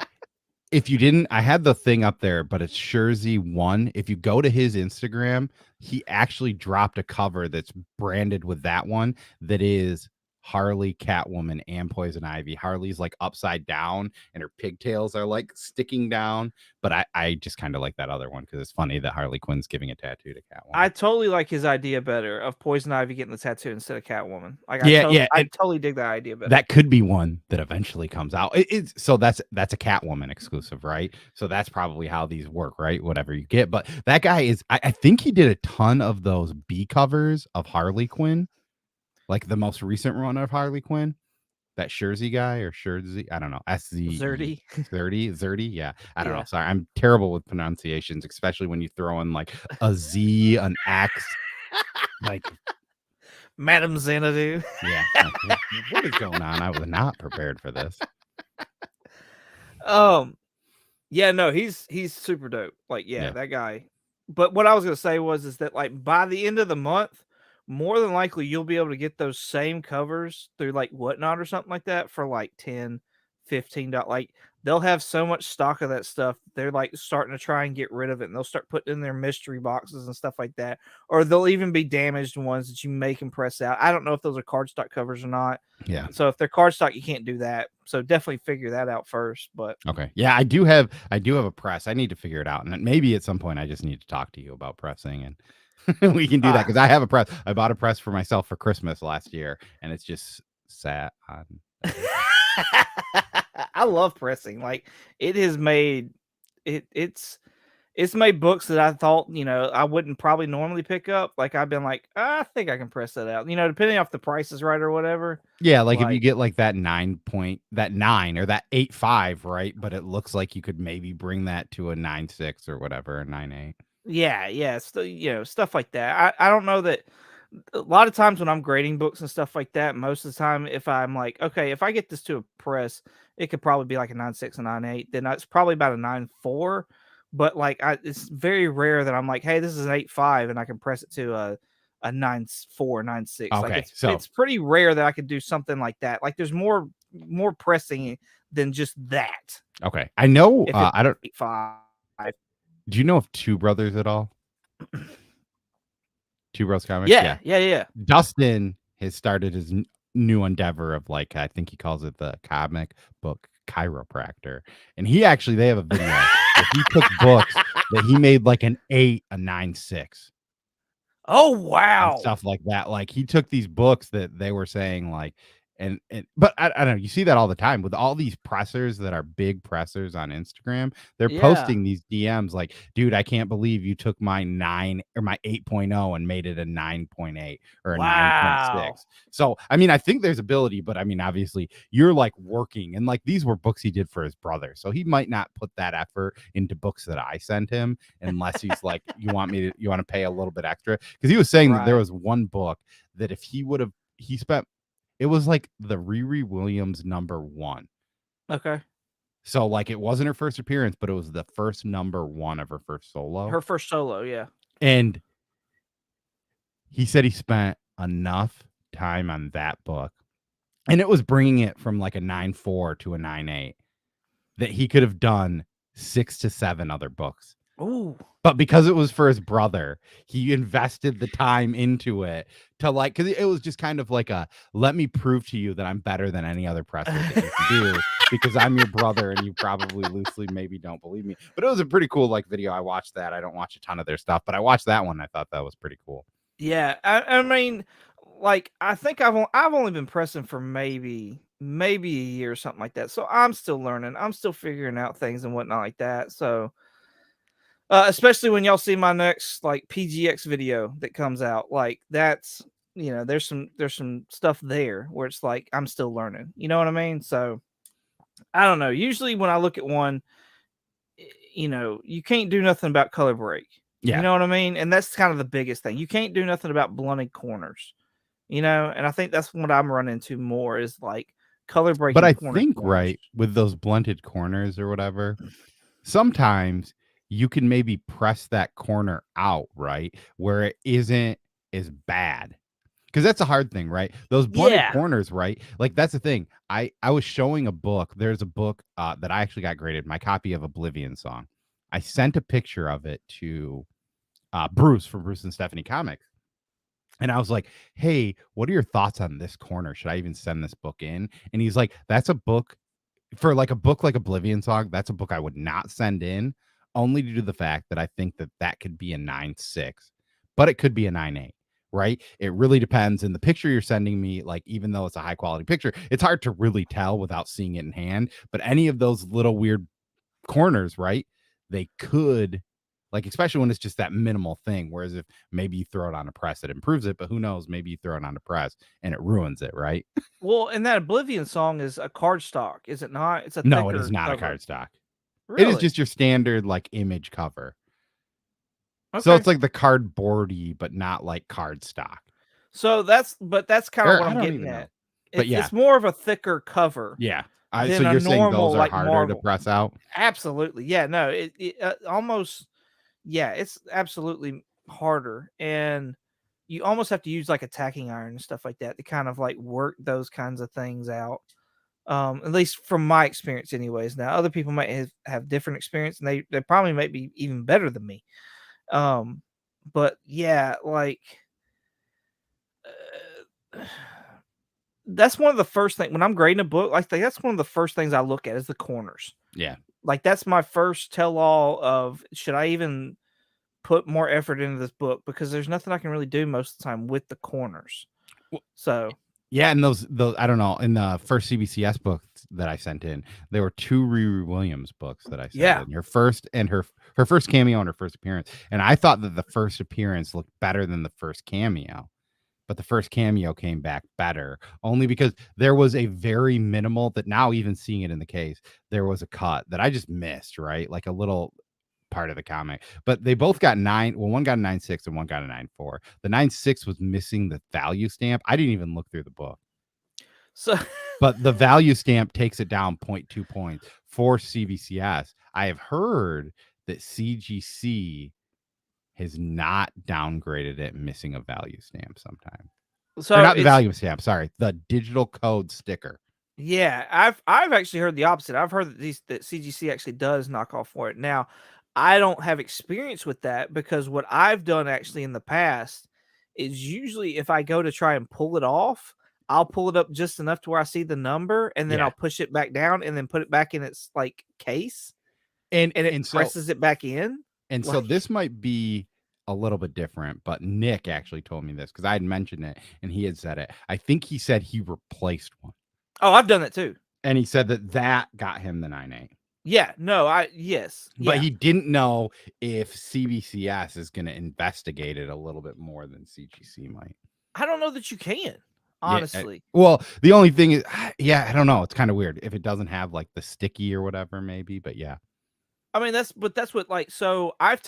if you didn't, I had the thing up there, but it's Shurzy1. If you go to his Instagram, he actually dropped a cover that's branded with that one that is Harley, Catwoman, and Poison Ivy. Harley's like upside down and her pigtails are like sticking down. But I just kind of like that other one because it's funny that Harley Quinn's giving a tattoo to I Catwoman. totally like his idea better of Poison Ivy getting the tattoo instead of Catwoman. Like Yeah, yeah. I totally dig that idea better. That could be one that eventually comes out. It's so that's a Catwoman exclusive, right? So that's probably how these work, right? Whatever you get. But that guy is I think he did a ton of those B covers of Harley Quinn, like the most recent run of Harley Quinn. That Shurzy guy or Shurzy, I don't know. SZE Zerdy. 30. Yeah. I don't know. Yeah. Sorry. I'm terrible with pronunciations, especially when you throw in like a Z, an X. Like, Madam Xanadu. yeah. Like, what is going on? I was not prepared for this. Yeah, no, he's super dope. Like, yeah, Yeah. that guy. But what I was gonna say is that like by the end of the month, more than likely you'll be able to get those same covers through like Whatnot or something like that for like 10, 15 dollars. Like they'll have so much stock of that stuff. They're like starting to try and get rid of it, and they'll start putting in their mystery boxes and stuff like that. Or they'll even be damaged ones that you make and press out. I don't know if those are cardstock covers or not. Yeah. So if they're cardstock, you can't do that. So definitely figure that out first. But Okay. Yeah, I do have a press. I need to figure it out. And maybe at some point I just need to talk to you about pressing and we can do that because I have a press. I bought a press for myself for Christmas last year and it's just sat on I love pressing. Like it has made it's made books that I thought, I wouldn't probably normally pick up. Like I've been like, I think I can press that out. Depending if the price is right or whatever. Yeah, like if you Like get like that 9 or that 8.5, right? But it looks like you could maybe bring that to a 9.6 or whatever, a 9.8. yeah, stuff like that. I don't know that a lot of times when I'm grading books and stuff like that, most of the time, if I'm like, okay, if I get this to a press, it could probably be like a 9.6, a 9.8. Then it's probably about a 9.4. But like, it's very rare that I'm like, hey, this is an 8.5, and I can press it to a 9.4, 9.6. Like Okay. So it's pretty rare that I could do something like that. Like there's more pressing than just that. okay. I know If it's I don't 8.5. do you know of Two Brothers at all? Two Bros Comics? Yeah, Yeah. yeah, yeah. Dustin has started his new endeavor of like I think he calls it the comic book chiropractor, and he actually they have a video where he took books that he made like an 8, a 9, 6. Oh And wow. stuff like that. Like he took these books that they were saying like and but I don't know, you see that all the time with all these pressers that are big pressers on Instagram. They're Yeah. posting these DMs like, dude, I can't believe you took my 9 or my 8.0 and made it a 9.8 or a Wow. 9.6. So I mean, I think there's ability, but I mean, obviously you're like working and like these were books he did for his brother. So he might not put that effort into books that I sent him unless he's like, you want to pay a little bit extra. Because he was saying that there Right. was one book that if he would have he spent it was like the Riri Williams #1. Okay. So like it wasn't her first appearance, but it was the first #1 of her first solo. Her first solo, yeah. And he said he spent enough time on that book, and it was bringing it from like a 9.4 to a 9.8 that he could have done 6 to 7 other books. Ooh. But because it was for his brother, he invested the time into it to like, because it was just kind of like a let me prove to you that I'm better than any other presser that you can do because I'm your brother and you probably loosely maybe don't believe me. But it was a pretty cool like video. I watched that. I don't watch a ton of their stuff, but I watched that one. I thought that was pretty cool. Yeah, I mean, like I think I've only been pressing for maybe a year or something like that. So I'm still learning. I'm still figuring out things and whatnot like that. So especially when y'all see my next like PGX video that comes out, like that's there's some stuff there where it's like I'm still learning. You know what I mean? So I don't know. Usually when I look at one, you can't do nothing about color break. You Yeah. know what I mean? And that's kind of the biggest thing. You can't do nothing about blunted corners. And I think that's what I'm running into more is like color But breaking I corners. think, right, with those blunted corners or whatever, sometimes you can maybe press that corner out, right, where it isn't as bad. Because that's a hard thing, right? Those blunted Yeah. corners, right? Like that's the thing. I was showing a book. There's a book that I actually got graded, my copy of Oblivion Song. I sent a picture of it to Bruce from Bruce and Stephanie Comics. And I was like, hey, what are your thoughts on this corner? Should I even send this book in? And he's like, that's a book for like a book like Oblivion Song. That's a book I would not send in, only due to the fact that I think that that could be a 9.6, but it could be a 9.8. Right. It really depends. And the picture you're sending me, like, even though it's a high quality picture, it's hard to really tell without seeing it in hand. But any of those little weird corners, right? They could, like, especially when it's just that minimal thing. Whereas if maybe you throw it on a press, it improves it. But who knows? Maybe you throw it on a press and it ruins it, right? Well, and that Oblivion Song is a cardstock, is it not? It's a No, it thicker is not a cover. cardstock. It is Really? just your standard like image cover. So Okay. it's like the cardboardy, but not like cardstock. So that's kind of Or what I I'm don't getting even know. at. But yeah, It's more of a thicker cover yeah. So than a you're saying those normal are like harder to Marvel. press out? Absolutely. Yeah, no, it almost it's absolutely harder, and you almost have to use like a tacking iron and stuff like that to kind of like work those kinds of things out. At least from my experience anyways. Now other people might have different experience and they probably might be even better than me. But yeah, like that's one of the first things when I'm grading a book, like that's one of the first things I look at is the corners. Yeah. Like that's my first tell all of should I even put more effort into this book because there's nothing I can really do most of the time with the corners. So yeah, and those I don't know, in the first CBCS book that I sent in, there were 2 Riri Williams books that I sent in. Her first and her first cameo and her first appearance. And I thought that the first appearance looked better than the first cameo. But the first cameo came back better only because there was a very minimal that now even seeing it in the case, there was a cut that I just missed, right? Like a little part of the comic, but they both got 9. Well, one got a 9.6 and one got a 9.4. The 9.6 was missing the value stamp. I didn't even look through the book. So but the value stamp takes it down 0.2 points for CBCS. I have heard that CGC has not downgraded it missing a value stamp sometime. So or not the value stamp, sorry, the digital code sticker. Yeah, I've actually heard the opposite. I've heard that CGC actually does knock off for it. Now, I don't have experience with that because what I've done actually in the past is usually if I go to try and pull it off, I'll pull it up just enough to where I see the number, and then Yeah. I'll push it back down, and then put it back in its like case, And it so presses it back in. And so Like, this might be a little bit different, but Nick actually told me this because I had mentioned it and he had said it. I think he said he replaced one. oh, I've done that too. And he said that got him the 9.8. Yeah, no, yes, But yeah. he didn't know if CBCS is going to investigate it a little bit more than CGC might. I don't know that you can, honestly. Well, the only thing is, yeah, I don't know. It's kind of weird if it doesn't have like the sticky or whatever, maybe. But yeah. I mean, that's what, like, so I've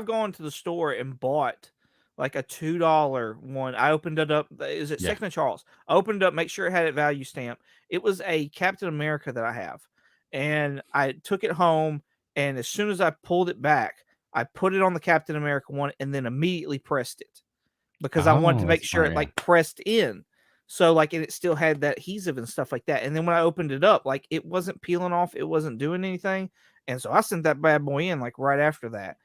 gone to the store and bought like a $2 one. I opened it up. Is it Yeah. Second and Charles? I opened it up, make sure it had a value stamp. It was a Captain America that I have, and I took it home. And as soon as I pulled it back, I put it on the Captain America one, and then immediately pressed it because I wanted to make that's sure smart, it like pressed in. So like, and it still had that adhesive and stuff like that. And then when I opened it up, like it wasn't peeling off, it wasn't doing anything. And so I sent that bad boy in like right after that.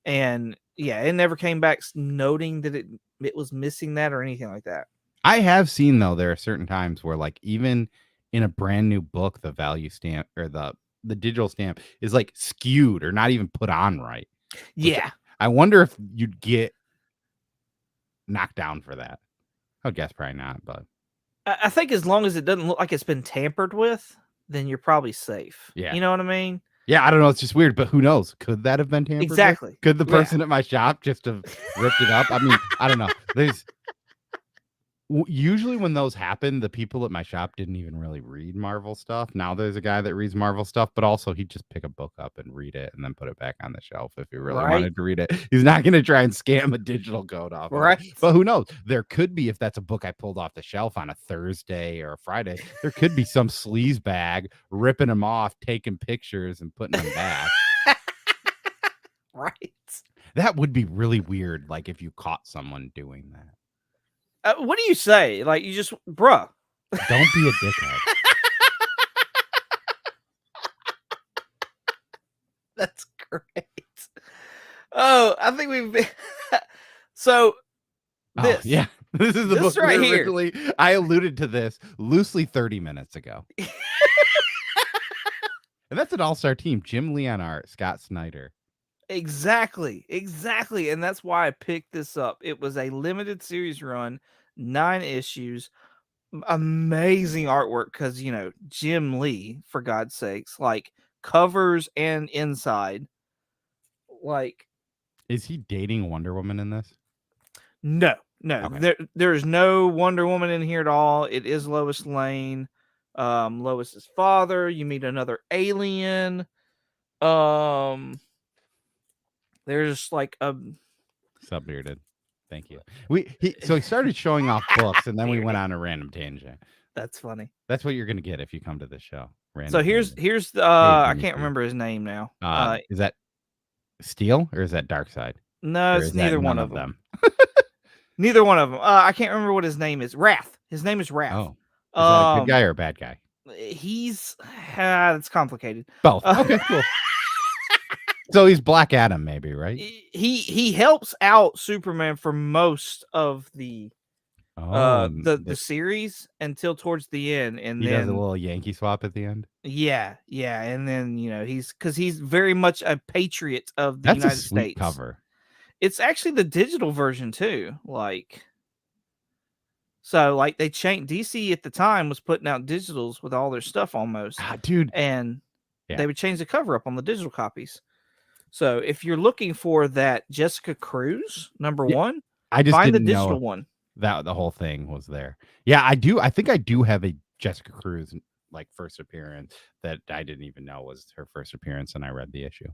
And yeah, it never came back noting that it was missing that or anything like that. I have seen though there are certain times where like even in a brand new book the value stamp or the digital stamp is like skewed or not even put on right. Yeah. I wonder if you'd get knocked down for that. I would guess probably not, but I think as long as it doesn't look like it's been tampered with, then you're probably safe. Yeah. You know what I mean? yeah, I don't know. It's just weird, but who knows? Could that have been tampered with? Exactly. Could the Yeah. person at my shop just have ripped it up? I mean, I don't know. There's usually when those happen, the people at my shop didn't even really read Marvel stuff. Now there's a guy that reads Marvel stuff, but also he'd just pick a book up and read it and then put it back on the shelf if he really Right. wanted to read it. He's not going to try and scam a digital code off of it. Right. But who knows? There could be, if that's a book I pulled off the shelf on a Thursday or a Friday, there could be some sleaze bag ripping them off, taking pictures and putting them back. Right. That would be really weird, like if you caught someone doing that. What do you say? Like, you just, bruh. Don't be a dickhead. That's great. Oh, I think we've been... So, this. Oh, yeah. This is the This book right we here. originally... I alluded to this loosely 30 minutes ago. And that's an all-star team. Jim Lee on art, Scott Snyder. Exactly. And that's why I picked this up. It was a limited series run, 9 issues. Amazing artwork because, you know, Jim Lee, for God's sakes, like covers and inside. Like, Is he dating Wonder Woman in this? no. Okay. There's no Wonder Woman in here at all. It is Lois Lane, Lois's father. You meet another alien. There's like a Subbearded. Thank you. So he started showing off books, and then we went on a random tangent. That's funny. That's what you're going to get if you come to this show. Random So here's tangent. the I Jimmy can't Steve. remember his name now. Is that Steel or is that Darkseid? No, Or it's is that neither one none of them. Neither one of them. I can't remember what his name is. Wrath. His name is Wrath. Oh, is that a good guy or a bad guy? He's it's complicated. Both. Okay, cool. So he's Black Adam, maybe, right? He helps out Superman for most of the the series until towards the end, and he then does a little Yankee swap at the end. Yeah, and then you know he's very much a patriot of the That's United a sweet States. cover. It's actually the digital version too. Like, so like they changed. DC at the time was putting out digitals with all their stuff almost, Dude. and Yeah. they would change the cover up on the digital copies. So if you're looking for that Jessica Cruz #1, I just find the didn't digital know one. that the whole thing was there. Yeah, I do. I think I do have a Jessica Cruz like first appearance that I didn't even know was her first appearance, and I read the issue.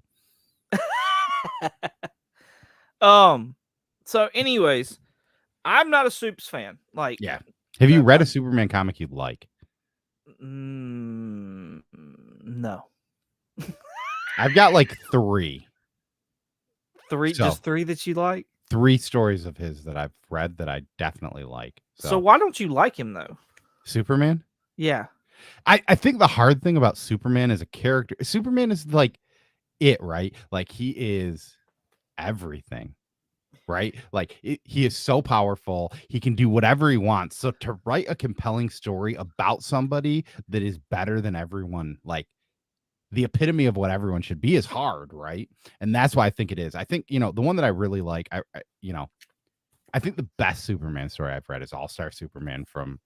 So anyways, I'm not a Supes fan. Like, Yeah. Have you read a Superman comic you like? No. I've got like 3. Just 3 that you like? 3 stories of his that I've read that I definitely like. So why don't you like him though? Superman? Yeah. I think the hard thing about Superman as a character, Superman is like it, right? Like he is everything. right? Like he is so powerful. He can do whatever he wants. So to write a compelling story about somebody that is better than everyone, like the epitome of what everyone should be, is hard, right? And that's why I think it is. I think, the one that I really like, I think the best Superman story I've read is All-Star Superman from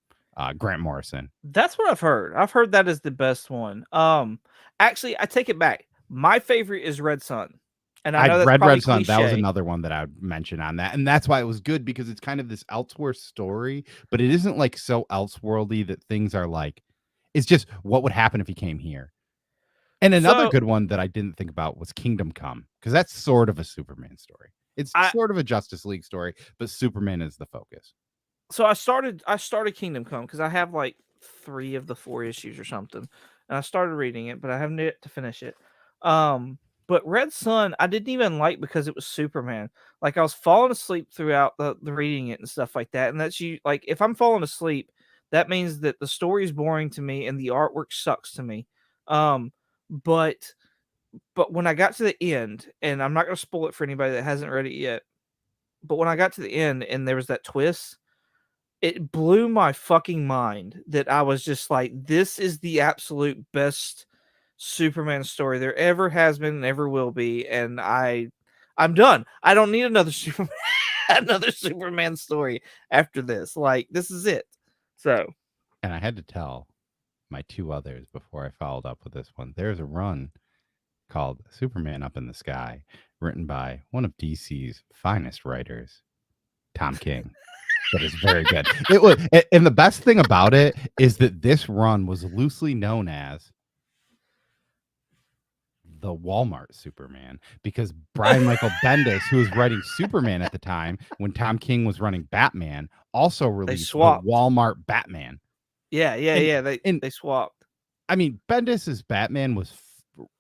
Grant Morrison. That's what I've heard. I've heard that is the best one. Actually, I take it back. My favorite is Red Sun. And I know I'd that's read probably Red Sun. That was cliche. another one that I would mention on that. And that's why it was good, because it's kind of this Elseworld story, but it isn't like so Elseworldy that things are like, it's just what would happen if he came here. And another So good one that I didn't think about was Kingdom Come, because that's sort of a Superman story. It's I sort of a Justice League story, but Superman is the focus. so I started Kingdom Come because I have like 3 of the 4 issues or something. And I started reading it, but I haven't yet to finish it. But Red Sun, I didn't even like because it was Superman. Like I was falling asleep throughout the reading it and stuff like that. And that's like if I'm falling asleep, that means that the story is boring to me and the artwork sucks to me. Um, but when I got to the end, and I'm not gonna spoil it for anybody that hasn't read it yet, but when I got to the end and there was that twist, it blew my fucking mind that I was just like, this is the absolute best Superman story there ever has been and ever will be. And I'm done. I don't need another Superman another Superman story after this. Like, this is it. So And I had to tell my 2 others before I followed up with this one. There's a run called Superman Up in the Sky, written by one of DC's finest writers, Tom King. That is very good. It was, and the best thing about it is that this run was loosely known as the Walmart Superman, because Brian Michael Bendis, who was writing Superman at the time when Tom King was running Batman, also released the swapped. Walmart Batman. Yeah. They swapped. I mean, Bendis's Batman was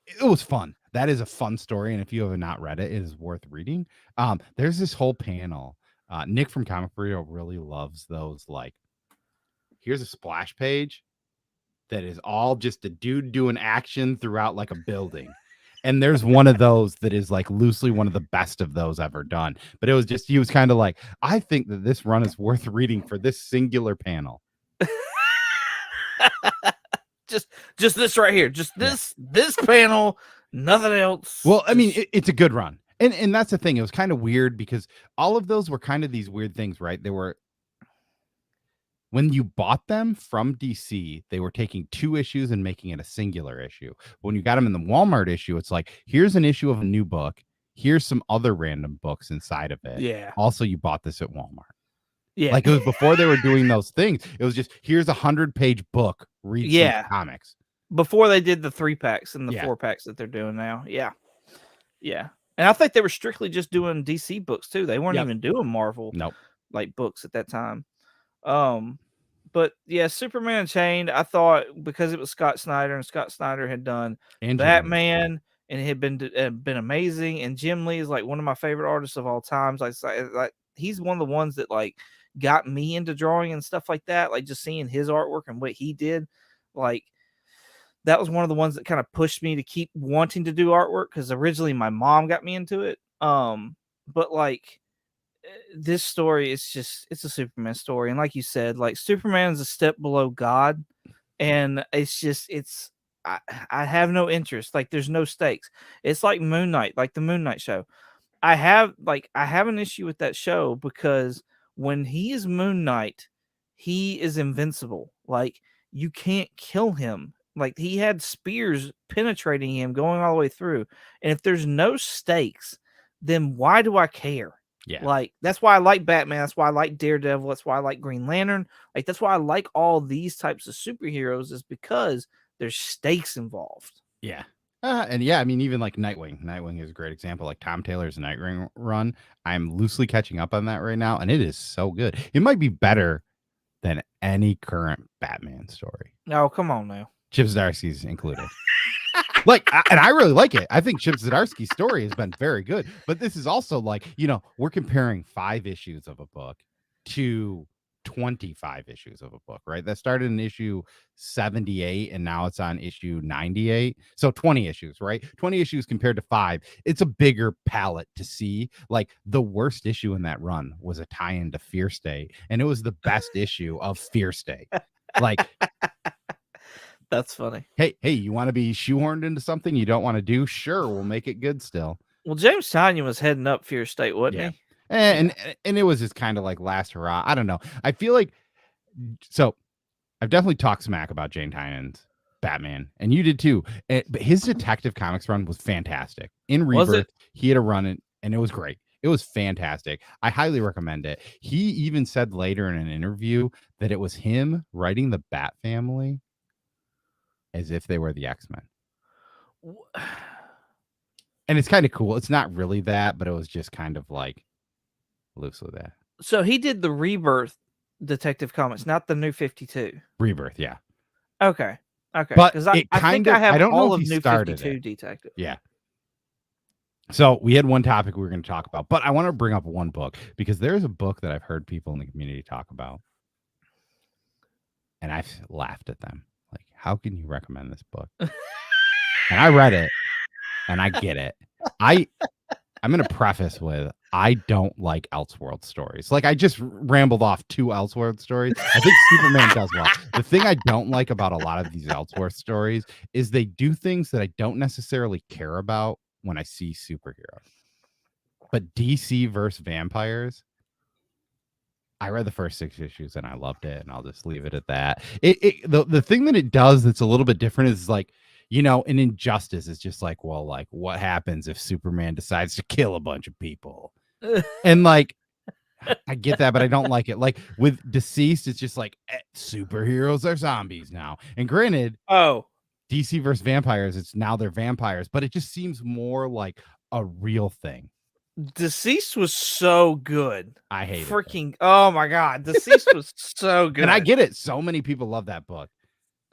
it was fun. That is a fun story, and if you have not read it, it is worth reading. There's this whole panel. Nick from Comic Burrito really loves those. Like, here's a splash page that is all just a dude doing action throughout like a building. And there's one of those that is like loosely one of the best of those ever done. But it was just, he was kind of like, I think that this run is worth reading for this singular panel. just this right here. Just this panel, nothing else. Well, I mean, it's a good run. And that's the thing. It was kind of weird because all of those were kind of these weird things, right? They were, when you bought them from DC, they were taking 2 issues and making it a singular issue. When you got them in the Walmart issue, it's like, here's an issue of a new book. Here's some other random books inside of it. Yeah. Also, you bought this at Walmart. Yeah. Like, it was before they were doing those things. It was just, here's a 100-page book. Read some comics. Before they did the 3-packs and the 4-packs that they're doing now. Yeah. Yeah. And I think they were strictly just doing DC books too. They weren't even doing Marvel like books at that time. But yeah, Superman Unchained, I thought because it was Scott Snyder and Scott Snyder had done Batman and it had been amazing. And Jim Lee is like one of my favorite artists of all times. Like he's one of the ones that like got me into drawing and stuff like that. Like just seeing his artwork and what he did, like that was one of the ones that kind of pushed me to keep wanting to do artwork because originally my mom got me into it. But like this story is just, it's a Superman story. And like you said, like Superman's a step below God. And it's just, I have no interest. Like there's no stakes. It's like Moon Knight, like the Moon Knight show. I have an issue with that show because when he is Moon Knight, he is invincible. Like you can't kill him. Like he had spears penetrating him going all the way through. And if there's no stakes, then why do I care? Yeah. Like that's why I like Batman. That's why I like Daredevil. That's why I like Green Lantern. Like that's why I like all these types of superheroes, is because there's stakes involved. Yeah. And yeah, I mean, even like Nightwing. Nightwing is a great example. Like Tom Taylor's Nightwing run. I'm loosely catching up on that right now, and it is so good. It might be better than any current Batman story. No, come on now. Chip Zdarsky's included. And I really like it. I think Chip Zdarsky's story has been very good. But this is also like, we're comparing 5 issues of a book to 25 issues of a book, right? That started in issue 78 and now it's on issue 98. So 20 issues, right? 20 issues compared to 5. It's a bigger palette to see. Like the worst issue in that run was a tie-in to Fear State, and it was the best issue of Fear State. Like, that's funny. Hey, you want to be shoehorned into something you don't want to do? Sure, we'll make it good still. Well, James Tynion was heading up Fear State, wasn't he? And it was just kind of like last hurrah. I don't know. I feel like so I've definitely talked smack about Jane Tynan's Batman, and you did too. But his Detective Comics run was fantastic. In Rebirth, he had a run, and it was great. It was fantastic. I highly recommend it. He even said later in an interview that it was him writing the Bat Family as if they were the X-Men. And it's kind of cool. It's not really that, but it was just kind of like loosely that. So he did the Rebirth Detective Comics, not the New 52. Rebirth, yeah. Okay. But because I think I have all of New 52 it. Detective. Yeah. So we had one topic we were going to talk about, but I want to bring up one book because there's a book that I've heard people in the community talk about, and I've laughed at them. Like, how can you recommend this book? And I read it, and I get it. I'm going to preface with, I don't like Elseworld stories. Like, I just rambled off 2 Elseworld stories. I think Superman does well. The thing I don't like about a lot of these Elseworld stories is they do things that I don't necessarily care about when I see superheroes. But DC versus vampires, I read the first 6 issues and I loved it, and I'll just leave it at that. The thing that it does that's a little bit different is like, you know, an Injustice is just like, well, like what happens if Superman decides to kill a bunch of people? And like, I get that, but I don't like it. Like with Deceased, it's just like superheroes are zombies now. And granted, DC versus vampires, it's now they're vampires, but it just seems more like a real thing. Deceased was so good. I hate it. Oh my God. Deceased was so good. And I get it. So many people love that book.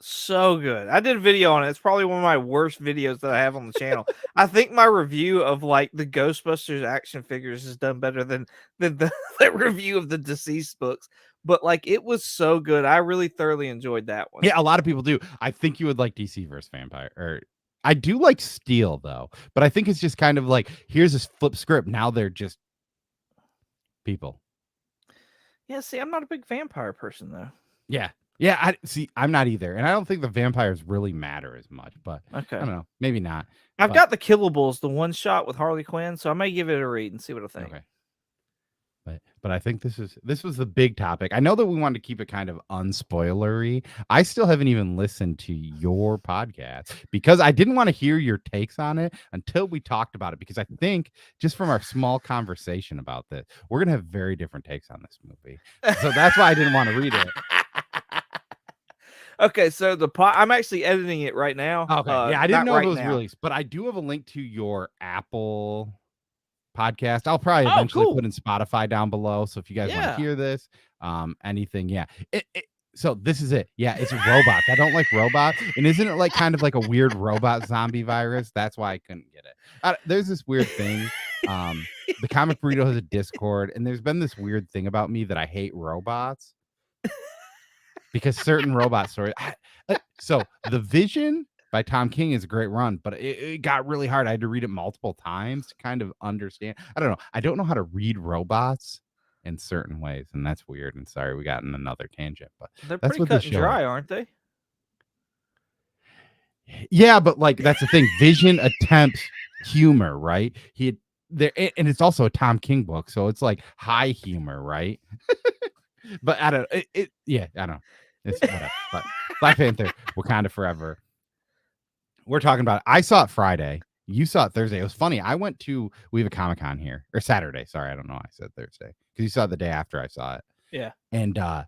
So good. I did a video on it. It's probably one of my worst videos that I have on the channel. I think my review of like the Ghostbusters action figures is done better than the review of the Deceased books. But like, it was so good. I really thoroughly enjoyed that one. Yeah, a lot of people do. I think you would like DC versus Vampire. Or I do like Steel though, but I think it's just kind of like, here's this flip script. Now they're just people. Yeah, see, I'm not a big vampire person though. Yeah, I'm not either, and I don't think the vampires really matter as much. But okay, I don't know, maybe not. I've got the Killables, the one shot with Harley Quinn, so I may give it a read and see what I think. Okay. But I think this was the big topic. I know that we wanted to keep it kind of unspoilery. I still haven't even listened to your podcast because I didn't want to hear your takes on it until we talked about it, because I think just from our small conversation about this, we're gonna have very different takes on this movie. So that's why I didn't want to read it. Okay, so I'm actually editing it right now. Okay, yeah, I didn't know if it was released, but I do have a link to your Apple podcast. I'll probably eventually put in Spotify down below. So if you guys want to hear this, anything, so this is it. Yeah, it's robots. I don't like robots. And isn't it like kind of like a weird robot zombie virus? That's why I couldn't get it. There's this weird thing. The Comic Burrito has a Discord, and there's been this weird thing about me that I hate robots because certain robot stories. So The Vision by Tom King is a great run, but it got really hard. I had to read it multiple times to kind of understand. I don't know. I don't know how to read robots in certain ways, and that's weird. And sorry, we got in another tangent, but they're pretty cut and dry, aren't they? Yeah, but like that's the thing. Vision attempts humor, right? And it's also a Tom King book, so it's like high humor, right? But I don't. I don't know. It's whatever. But Black Panther, Wakanda Forever. We're talking about it. I saw it Friday. You saw it Thursday. It was funny. We have a Comic-Con here, or Saturday. Sorry, I don't know why I said Thursday, because you saw it the day after I saw it. Yeah. And I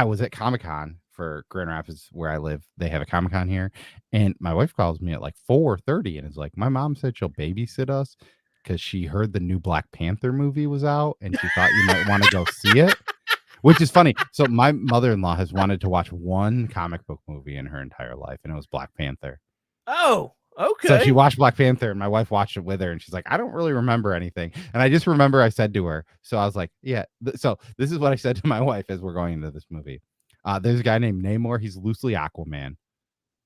was at Comic-Con for Grand Rapids where I live. They have a Comic-Con here. And my wife calls me at like 4:30 and is like, my mom said she'll babysit us because she heard the new Black Panther movie was out and she thought you might want to go see it. Which is funny. So my mother-in-law has wanted to watch one comic book movie in her entire life, and it was Black Panther. Oh, So she Okay. watched Black Panther, and my wife watched it with her, and she's like, "I don't really remember anything." And I just remember I said to her, so I was like, "Yeah." So this is what I said to my wife as we're going into this movie. There's a guy named Namor. He's loosely Aquaman,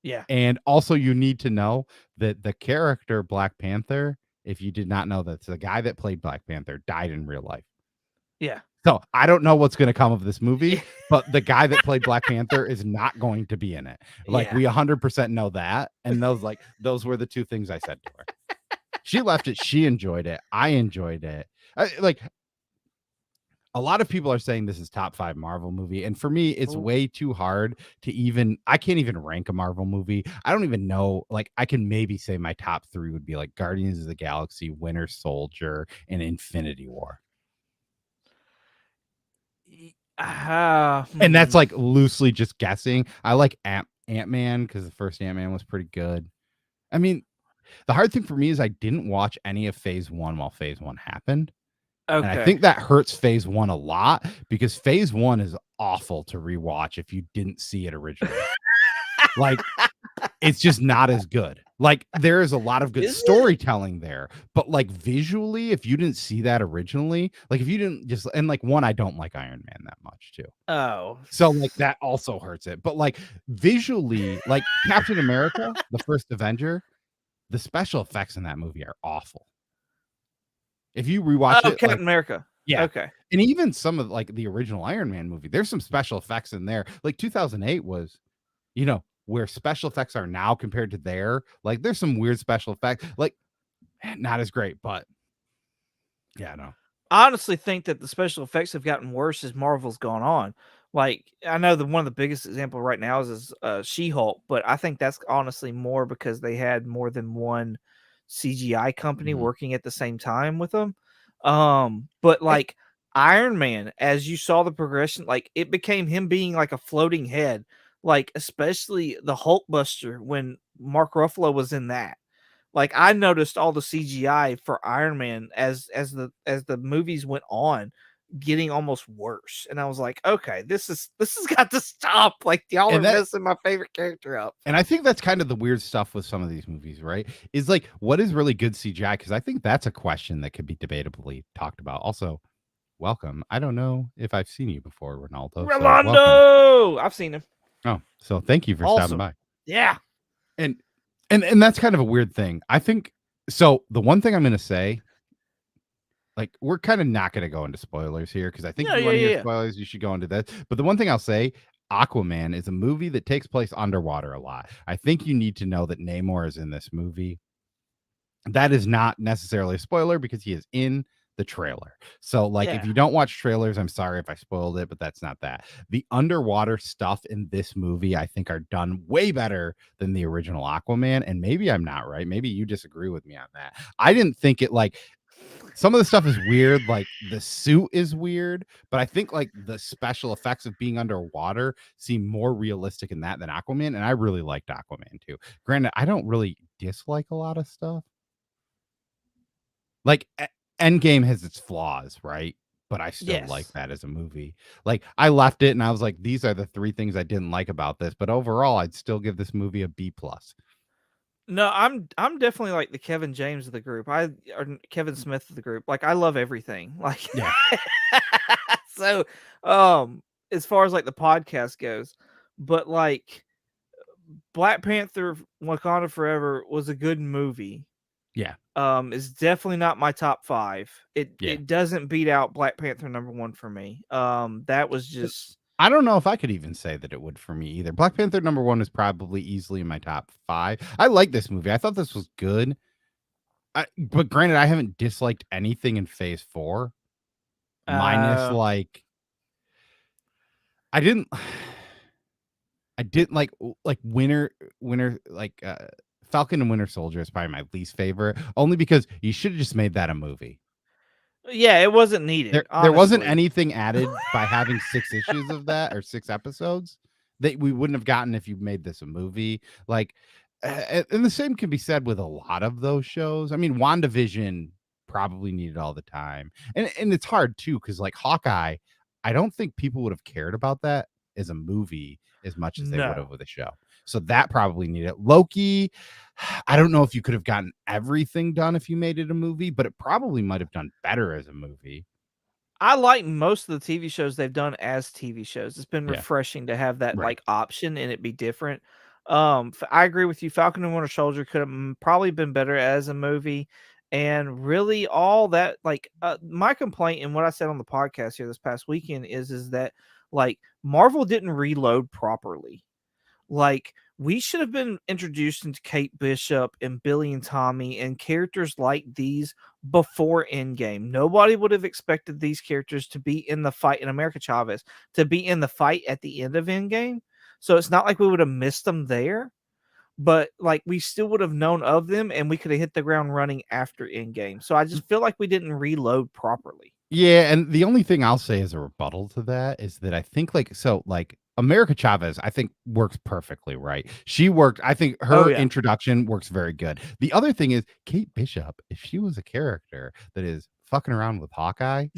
Yeah. and also you need to know that the character Black Panther, if you did not know, that's the guy that played Black Panther, died in real life. Yeah. So I don't know what's going to come of this movie, Yeah. but the guy that played Black Panther is not going to be in it. Like, Yeah. we 100% know that. And those were the two things I said to her. She left it. She enjoyed it. I enjoyed it. Like, a lot of people are saying this is top 5 Marvel movie. And for me, it's Ooh. way too hard to even, I can't even rank a Marvel movie. I don't even know. Like, I can maybe say my top 3 would be like Guardians of the Galaxy, Winter Soldier, and Infinity War. And that's like loosely just guessing. I like Ant-Man because the first Ant-Man was pretty good. I mean, the hard thing for me is I didn't watch any of Phase 1 while Phase 1 happened. And I Okay. think that hurts Phase 1 a lot because Phase 1 is awful to rewatch if you didn't see it originally. Like, it's just not as good. Like, there is a lot of good Is it? storytelling there, but like visually, if you didn't see that originally, like if you didn't just, and like one, I don't like Iron Man that much too. Oh. So like that also hurts it. But like visually, like Captain America, the first Avenger, the special effects in that movie are awful. If you rewatch Oh, it, like, Captain America. yeah. Okay. And even some of like the original Iron Man movie, there's some special effects in there. Like 2008 was, where special effects are now compared to there. Like there's some weird special effects. Like not as great, but yeah, no. I honestly think that the special effects have gotten worse as Marvel's gone on. Like, I know one of the biggest example right now is She-Hulk, but I think that's honestly more because they had more than one CGI company Mhm. working at the same time with them. But like Iron Man, as you saw the progression, like it became him being like a floating head, like especially the Hulkbuster when Mark Ruffalo was in that. Like, I noticed all the CGI for Iron Man as the movies went on getting almost worse, and I was like, "Okay, this has got to stop, like, y'all are And that messing my favorite character up." and I think that's kind of the weird stuff with some of these movies, right? Is like, what is really good CGI? Because I think that's a question that could be debatably talked about. Also, welcome. I don't know if I've seen you before, Ronaldo. So welcome. Rolando! I've seen him. Oh, so thank you for stopping Awesome. by. Yeah. And and that's kind of a weird thing. I think so. The one thing I'm going to say, like, we're kind of not going to go into spoilers here because I think Yeah, if you yeah, want to hear yeah. spoilers, you should go into that. But the one thing I'll say, Aquaman is a movie that takes place underwater a lot. I think you need to know that Namor is in this movie. That is not necessarily a spoiler because he is in the trailer. So, like, if Yeah. you don't watch trailers, I'm sorry if I spoiled it, but that's not that. The underwater stuff in this movie, I think, are done way better than the original Aquaman. And maybe I'm not right. Maybe you disagree with me on that. I didn't think it like some of the stuff is weird, like the suit is weird, but I think like the special effects of being underwater seem more realistic in that than Aquaman. And I really liked Aquaman too. Granted, I don't really dislike a lot of stuff. Like Endgame has its flaws, right? But I still like Yes. that as a movie. Like I left it and I was like, these are the 3 things I didn't like about this. But overall, I'd still give this movie a B plus. No, I'm definitely like the Kevin James of the group. Or Kevin Smith of the group. Like, I love everything. Like, Yeah. so, as far as like the podcast goes, but like Black Panther Wakanda Forever was a good movie. Yeah. Is definitely not my top 5. It Yeah. it doesn't beat out Black Panther #1 for me. That was just I don't know if I could even say that it would for me either. Black Panther #1 is probably easily in my top 5. I like this movie. I thought this was good. But granted, I haven't disliked anything in Phase 4. Minus like I didn't I didn't like Winter like Falcon and Winter Soldier is probably my least favorite, only because you should have just made that a movie. yeah, it wasn't needed, There wasn't honestly. anything added by having 6 issues of that or 6 episodes that we wouldn't have gotten if you made this a movie. Like, and the same can be said with a lot of those shows. I mean, WandaVision probably needed all the time. And it's hard too, because like Hawkeye, I don't think people would have cared about that as a movie as much as they would have No. with a show. So that probably needed it. Loki, I don't know if you could have gotten everything done if you made it a movie, but it probably might have done better as a movie. I like most of the TV shows they've done as TV shows. It's been Yeah. refreshing to have that, Right. like, option and it be different. I agree with you, Falcon and Winter Soldier could have, probably been better as a movie, and really all that, like, my complaint and what I said on the podcast here this past weekend is that, like, Marvel didn't reload properly. Like, we should have been introduced into Kate Bishop and Billy and Tommy and characters like these before Endgame. Nobody would have expected these characters to be in the fight in America Chavez to be in the fight at the end of Endgame. So it's not like we would have missed them there, but like we still would have known of them and we could have hit the ground running after Endgame. So I just feel like we didn't reload properly. Yeah, and the only thing I'll say as a rebuttal to that is that I think like America Chavez, I think works perfectly, right? She worked, I think Oh her yeah. introduction works very good. The other thing is Kate Bishop, if she was a character that is fucking around with Hawkeye,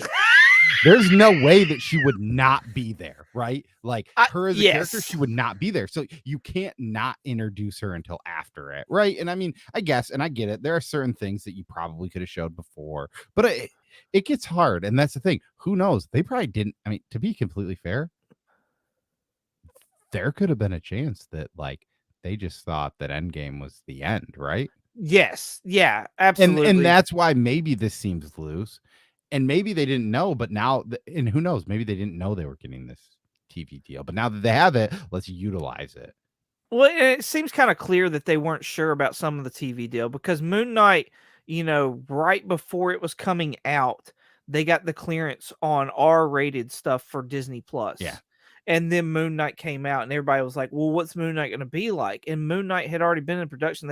there's no way that she would not be there, right? Like her as a character, she would not be there. So you can't not introduce her until after it, right? And I mean, I guess, and I get it. There are certain things that you probably could have showed before, but it gets hard. And that's the thing. Who knows? They probably didn't. I mean, to be completely fair, there could have been a chance that like they just thought that Endgame was the end, right? Yes. Yeah, And absolutely. that's why maybe this seems loose. And maybe they didn't know, but now and who knows, maybe they didn't know they were getting this TV deal. But now that they have it, let's utilize it. Well, it seems kind of clear that they weren't sure about some of the TV deal because Moon Knight, right before it was coming out, they got the clearance on R-rated stuff for Disney Plus. Yeah. And then Moon Knight came out, and everybody was like, "Well, what's Moon Knight going to be like?" And Moon Knight had already been in production.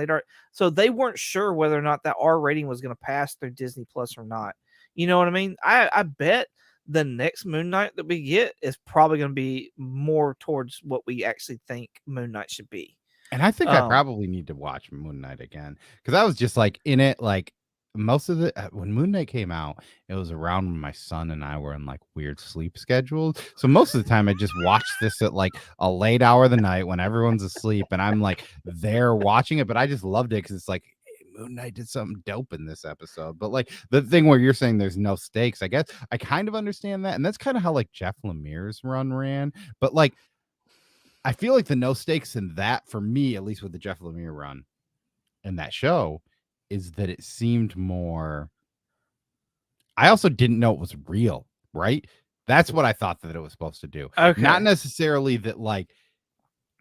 So they weren't sure whether or not that R rating was going to pass through Disney Plus or not. You know what I mean? I bet the next Moon Knight that we get is probably going to be more towards what we actually think Moon Knight should be. And I think I probably need to watch Moon Knight again because I was just like in it, like most of the when Moon Knight came out, it was around when my son and I were in like weird sleep schedules. So most of the time I just watched this at like a late hour of the night when everyone's asleep and I'm like there watching it, but I just loved it because it's like Moon Knight did something dope in this episode. But like the thing where you're saying there's no stakes, I guess I kind of understand that. And that's kind of how like Jeff Lemire's run ran. But like I feel like the no stakes in that, for me, at least with the Jeff Lemire run and that show, is that it seemed more. I also didn't know it was real, right? That's what I thought that it was supposed to do. Okay. Not necessarily that like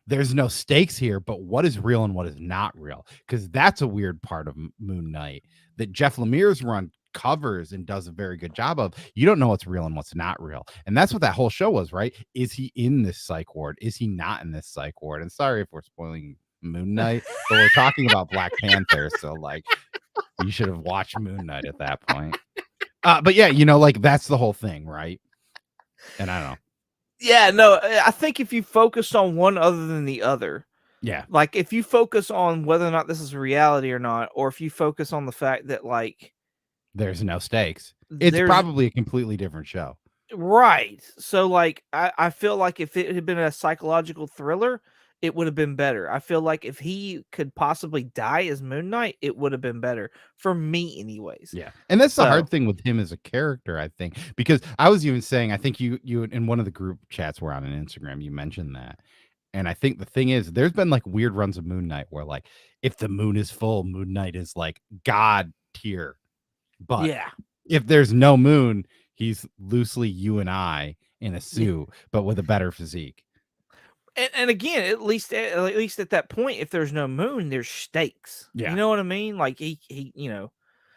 there's no stakes here, but what is real and what is not real? Because that's a weird part of Moon Knight that Jeff Lemire's run covers and does a very good job of. You don't know what's real and what's not real. And that's what that whole show was, right? Is he in this psych ward? Is he not in this psych ward? And sorry if we're spoiling Moon Knight, but we're talking about Black Panther. So like you should have watched Moon Knight at that point. But yeah, like that's the whole thing, right? And I don't know. Yeah, no, I think if you focus on one other than the other, Yeah, like if you focus on whether or not this is reality or not, or if you focus on the fact that like there's no stakes, it's probably a completely different show. Right. So like I feel like if it had been a psychological thriller, it would have been better. I feel like if he could possibly die as Moon Knight, it would have been better for me anyways. Yeah. And that's the hard thing with him as a character, I think, because I was even saying, I think you in one of the group chats we're on Instagram, you mentioned that. And I think the thing is, there's been like weird runs of Moon Knight where like if the moon is full, Moon Knight is like God tier. But yeah, if there's no moon, he's loosely you and I in a suit, but with a better physique. And again, at least at that point, if there's no moon, there's stakes. Yeah. You know what I mean? Like he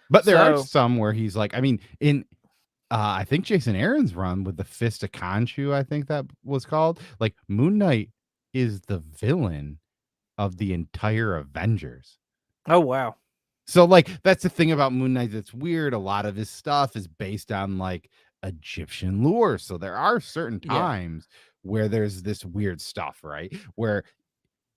But there are some where he's like, I mean, in I think Jason Aaron's run with the Fist of Khonshu, I think that was called. Like Moon Knight is the villain of the entire Avengers. Oh wow. So like that's the thing about Moon Knight that's weird. A lot of his stuff is based on like Egyptian lore. So there are certain times where there's this weird stuff, right? Where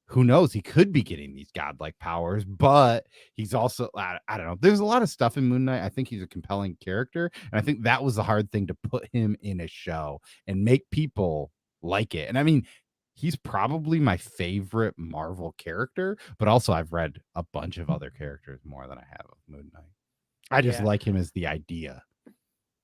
who knows, he could be getting these godlike powers, but he's also I don't know. There's a lot of stuff in Moon Knight. I think he's a compelling character, and I think that was the hard thing to put him in a show and make people like it. And I mean, he's probably my favorite Marvel character, but also I've read a bunch of other characters more than I have of Moon Knight. I just Yeah. like him as the idea.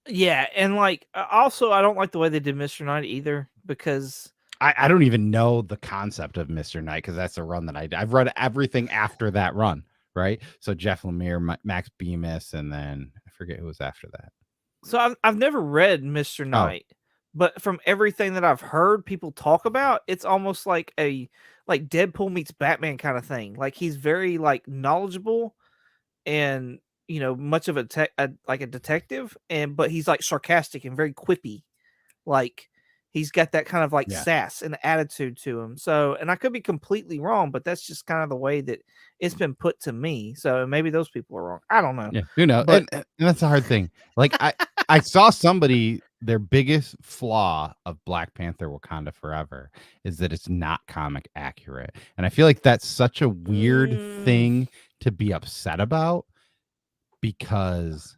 Yeah, and like also I don't like the way they did Mr. Knight either because I don't even know the concept of Mr. Knight because that's a run that I've read everything after that run, right? So Jeff Lemire, Max Bemis, and then I forget who was after that. so I've never read Mr. Oh, Knight, but from everything that I've heard people talk about, it's almost like a like Deadpool meets Batman kind of thing. Like he's very like knowledgeable and much of like a detective, and but he's like sarcastic and very quippy. Like he's got that kind of like yeah. sass and attitude to him. So, and I could be completely wrong, but that's just kind of the way that it's been put to me. So maybe those people are wrong. I don't know. Yeah, who knows? But And that's a hard thing. Like I saw somebody their biggest flaw of Black Panther Wakanda Forever is that it's not comic accurate. And I feel like that's such a weird mm, thing to be upset about because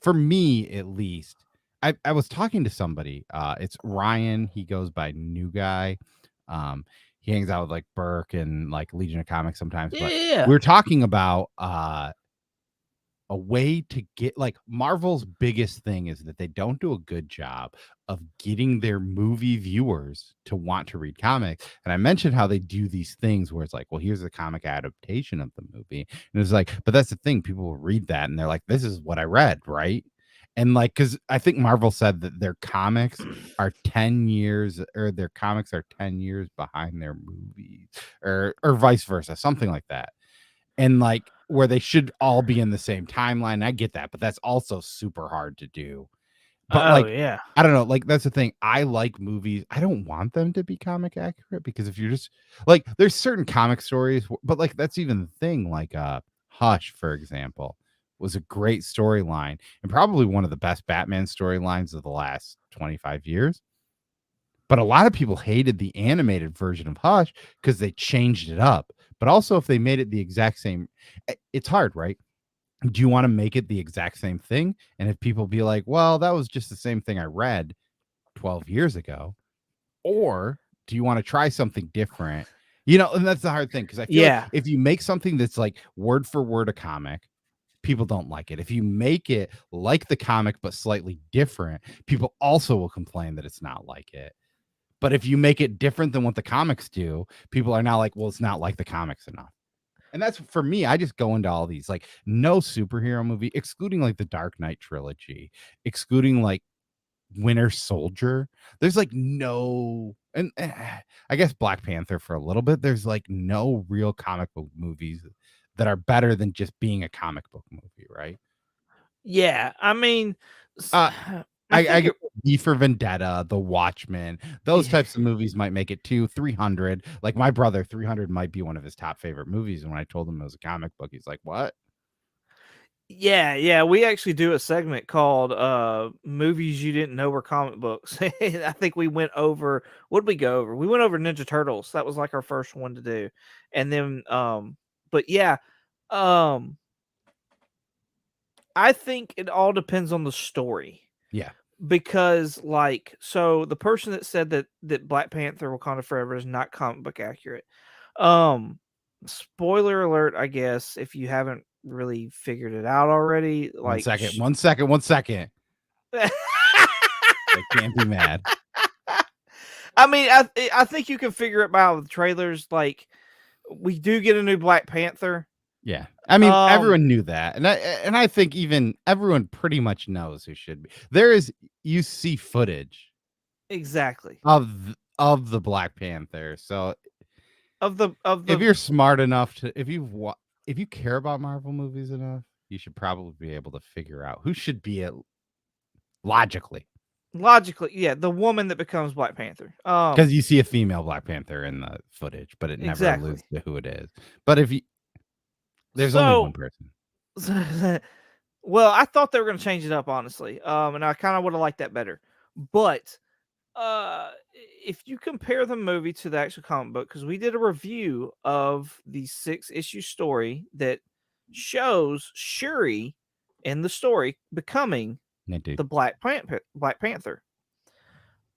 for me at least, I was talking to somebody. It's Ryan, he goes by New Guy. He hangs out with like Burke and like Legion of Comics sometimes, but yeah. we were talking about a way to get like Marvel's biggest thing is that they don't do a good job of getting their movie viewers to want to read comics. And I mentioned how they do these things where it's like, well, here's the comic adaptation of the movie. And it's like, but that's the thing, people will read that and they're like, this is what I read, right? And like, because I think Marvel said that their comics are 10 years or their comics are 10 years behind their movies or vice versa, something like that. And like where they should all be in the same timeline. I get that, but that's also super hard to do. But Oh like, yeah. I don't know, like that's the thing. I like movies. I don't want them to be comic accurate because if you're just like there's certain comic stories, but like that's even the thing. Like Hush, for example, was a great storyline and probably one of the best Batman storylines of the last 25 years. But a lot of people hated the animated version of Hush because they changed it up. But also, if they made it the exact same, it's hard, right? Do you want to make it the exact same thing? And if people be like, well, that was just the same thing I read 12 years ago, or do you want to try something different? And that's the hard thing because I feel like Yeah. if you make something that's like word for word a comic, people don't like it. If you make it like the comic but slightly different, people also will complain that it's not like it. But if you make it different than what the comics do, people are now like, well, it's not like the comics enough. And that's for me, I just go into all these like no superhero movie, excluding like the Dark Knight trilogy, excluding like Winter Soldier. There's like no, and I guess Black Panther for a little bit. There's like no real comic book movies that are better than just being a comic book movie, right? Yeah. I mean, Uh, I I think get it. V for Vendetta, The Watchmen, those types of movies might make it to 300. Like my brother, 300 might be one of his top favorite movies. And when I told him it was a comic book, he's like, "What?" Yeah, yeah, we actually do a segment called movies you didn't know were comic books. I think we went over what did we go over? We went over Ninja Turtles. That was like our first one to do. And then but yeah, um I think it all depends on the story Yeah, because like so the person that said that Black Panther Wakanda Forever is not comic book accurate. Um Spoiler alert, I guess, if you haven't really figured it out already, one like second, 1 second, 1 second. They can't be mad. I mean, I think you can figure it out with trailers. Like, we do get a new Black Panther. Yeah, I mean, Um, everyone knew that, and I think even everyone pretty much knows who should be. There is you see footage exactly. of the Black Panther, so Of if the you're smart enough to if you care about Marvel movies enough, you should probably be able to figure out who should be it logically. logically, yeah, the woman that becomes Black Panther. Because you see a female Black Panther in the footage, but it never alludes Exactly. to who it is. But if you there's only one So, person. well, I thought they were going to change it up, honestly. And I kind of would have liked that better. But if you compare the movie to the actual comic book, because we did a review of the 6-issue story that shows Shuri in the story becoming Yeah, dude. the Black Panther.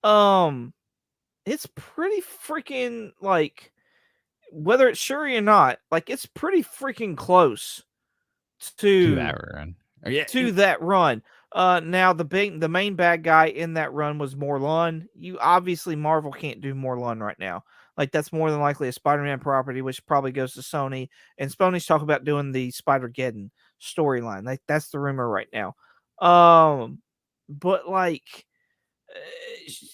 Um, it's pretty freaking like whether it's Shuri or not, like it's pretty freaking close to to that run. Yeah, to that run. Now the main bad guy in that run was Morlun. You obviously Marvel can't do Morlun right now. Like that's more than likely a Spider-Man property, which probably goes to Sony. And Sony's talking about doing the Spider-Geddon storyline. Like that's the rumor right now. But like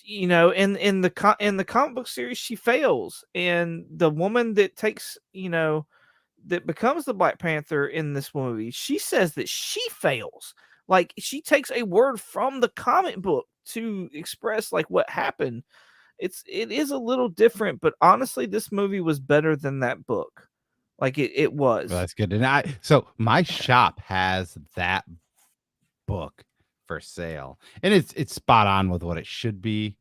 in the comic book series, she fails, and the woman that takes that becomes the Black Panther in this movie, she says that she fails. Like she takes a word from the comic book to express like what happened. It is a little different, but honestly, this movie was better than that book. Like it well, was. that's good. And so my shop has that book for sale, and it's spot on with what it should be.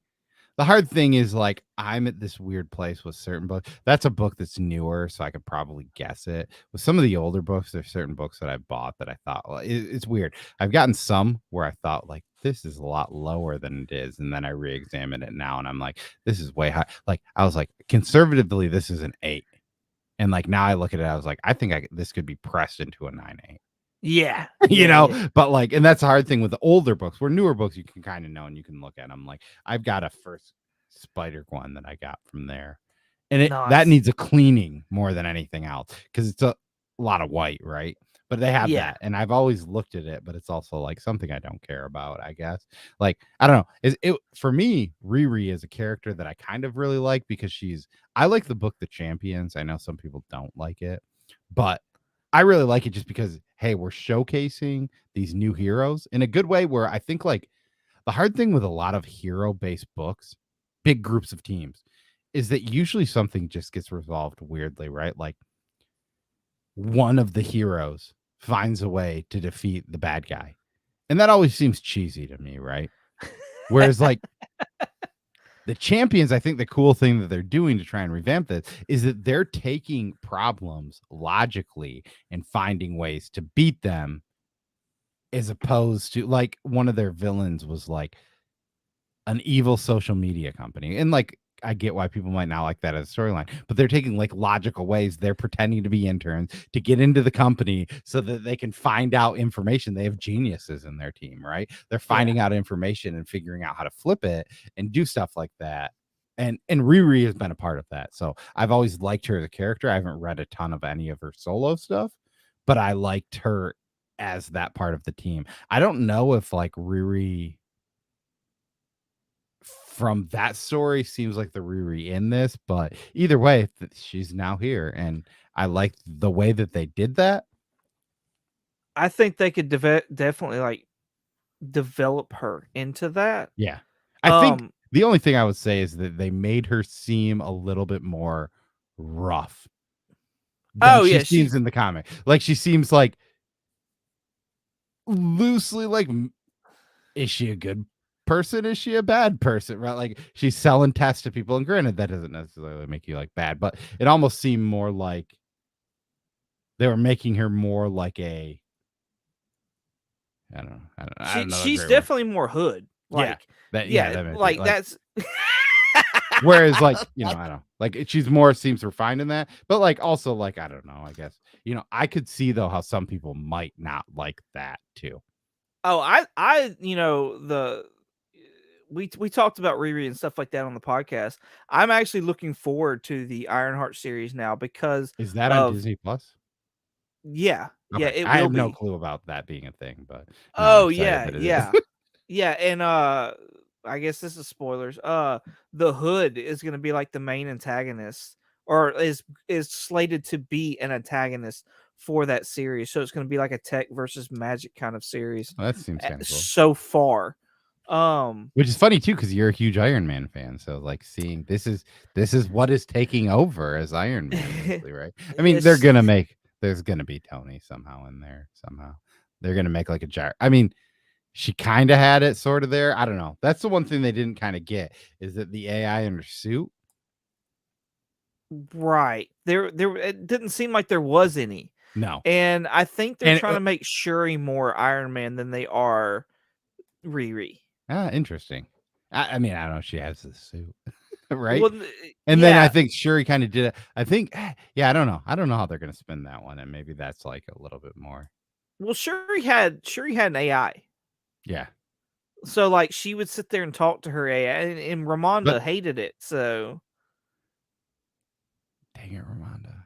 The hard thing is, like, I'm at this weird place with certain books. That's a book that's newer, so I could probably guess it. With some of the older books, there's certain books that I bought that I thought, well, it's weird. I've gotten some where I thought, like, this is a lot lower than it is, and then I re-examine it now, and I'm like, this is way high. Like, I was like, conservatively, this is an 8, and like now I look at it, I was like, I think this could be pressed into a 9.8. Yeah. You Yeah. know, Yeah. but like, and that's a hard thing with the older books. Where newer books you can kind of know and you can look at them. Like, I've got a first Spider one that I got from there, and that Nice. needs a cleaning more than anything else because it's a lot of white, right? But they have Yeah. that, and I've always looked at it, but it's also like something I don't care about, I guess. Like, I don't know. Is it for me? Riri is a character that I kind of really like because I like the book The Champions. I know some people don't like it, but I really like it just because, hey, we're showcasing these new heroes in a good way. Where I think, like, the hard thing with a lot of hero based books, big groups of teams, is that usually something just gets resolved weirdly, right? Like, one of the heroes finds a way to defeat the bad guy. And that always seems cheesy to me, right? Whereas, like, the Champions, I think the cool thing that they're doing to try and revamp this is that they're taking problems logically and finding ways to beat them, as opposed to, like, one of their villains was like an evil social media company. And like, I get why people might not like that as a storyline, but they're taking like logical ways. They're pretending to be interns to get into the company so that they can find out information. They have geniuses in their team, right? They're Yeah. finding out information and figuring out how to flip it and do stuff like that. And Riri has been a part of that. So I've always liked her as a character. I haven't read a ton of any of her solo stuff, but I liked her as that part of the team. I don't know if like Riri from that story seems like the Riri in this, but either way, she's now here, and I like the way that they did that. I think they could definitely like develop her into that. Yeah, I think Um the only thing I would say is that they made her seem a little bit more rough than oh she yeah, seems she's in the comic. Like, she seems like loosely like, is she a good person? Is she a bad person? Right? Like, she's selling tests to people, and granted, that doesn't necessarily make you like bad, but it almost seemed more like they were making her more like a, I don't know a she's great word. definitely more hood. Yeah. Like Yeah, yeah, that makes it like like, that's whereas, like, I don't know. Like, she's more seems refined in that, but like also like, I don't know, I guess. I could see though how some people might not like that too. Oh, I we talked about Riri and stuff like that on the podcast. I'm actually looking forward to the Ironheart series now because Is that on of Disney Plus? yeah, yeah, Okay. it I will have no be. clue about that being a thing, but no, I'm Oh excited yeah, that it is. yeah. Yeah, and I guess this is spoilers. The Hood is going to be like the main antagonist or is slated to be an antagonist for that series. So it's going to be like a tech versus magic kind of series Well, that seems kind of cool. so far. Um Which is funny too, because you're a huge Iron Man fan. So like, seeing this is what is taking over as Iron Man mostly, right? I mean, yes, there's gonna be Tony somehow in there somehow. They're gonna make like a jar. I mean, she kind of had it sort of there. I don't know. That's the one thing they didn't kind of get, is that the AI in her suit. right. There it didn't seem like there was any. No. And I think they're And trying to make Shuri more Iron Man than they are Riri. interesting. I mean, I don't know. She has the suit. right? Well, And then I yeah. think Shuri kind of did it. I think, yeah, I don't know. I don't know how they're going to spin that one, and maybe that's like a little bit more. Well, Shuri had an AI. Yeah, So, like, she would sit there and talk to her AI, and but Ramonda hated it, so dang it, Ramonda.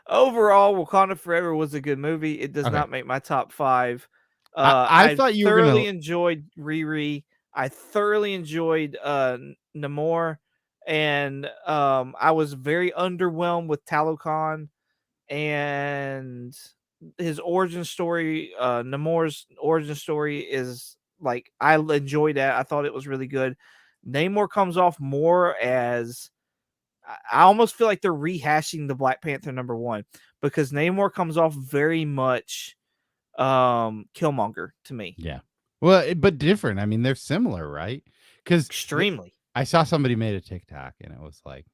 overall, Wakanda Forever was a good movie. It does Okay, not make my top 5. I I thought you were gonna. thoroughly enjoyed Riri. I thoroughly enjoyed Namor, and I was very underwhelmed with Talokan and his origin story. Namor's origin story is like I enjoyed that. I thought it was really good. Namor comes off more as I almost feel like they're rehashing the Black Panther #1 because Namor comes off very much Killmonger to me. Yeah, well, but different. I mean, they're similar, right? Because Extremely. I saw somebody made a TikTok, and it was like,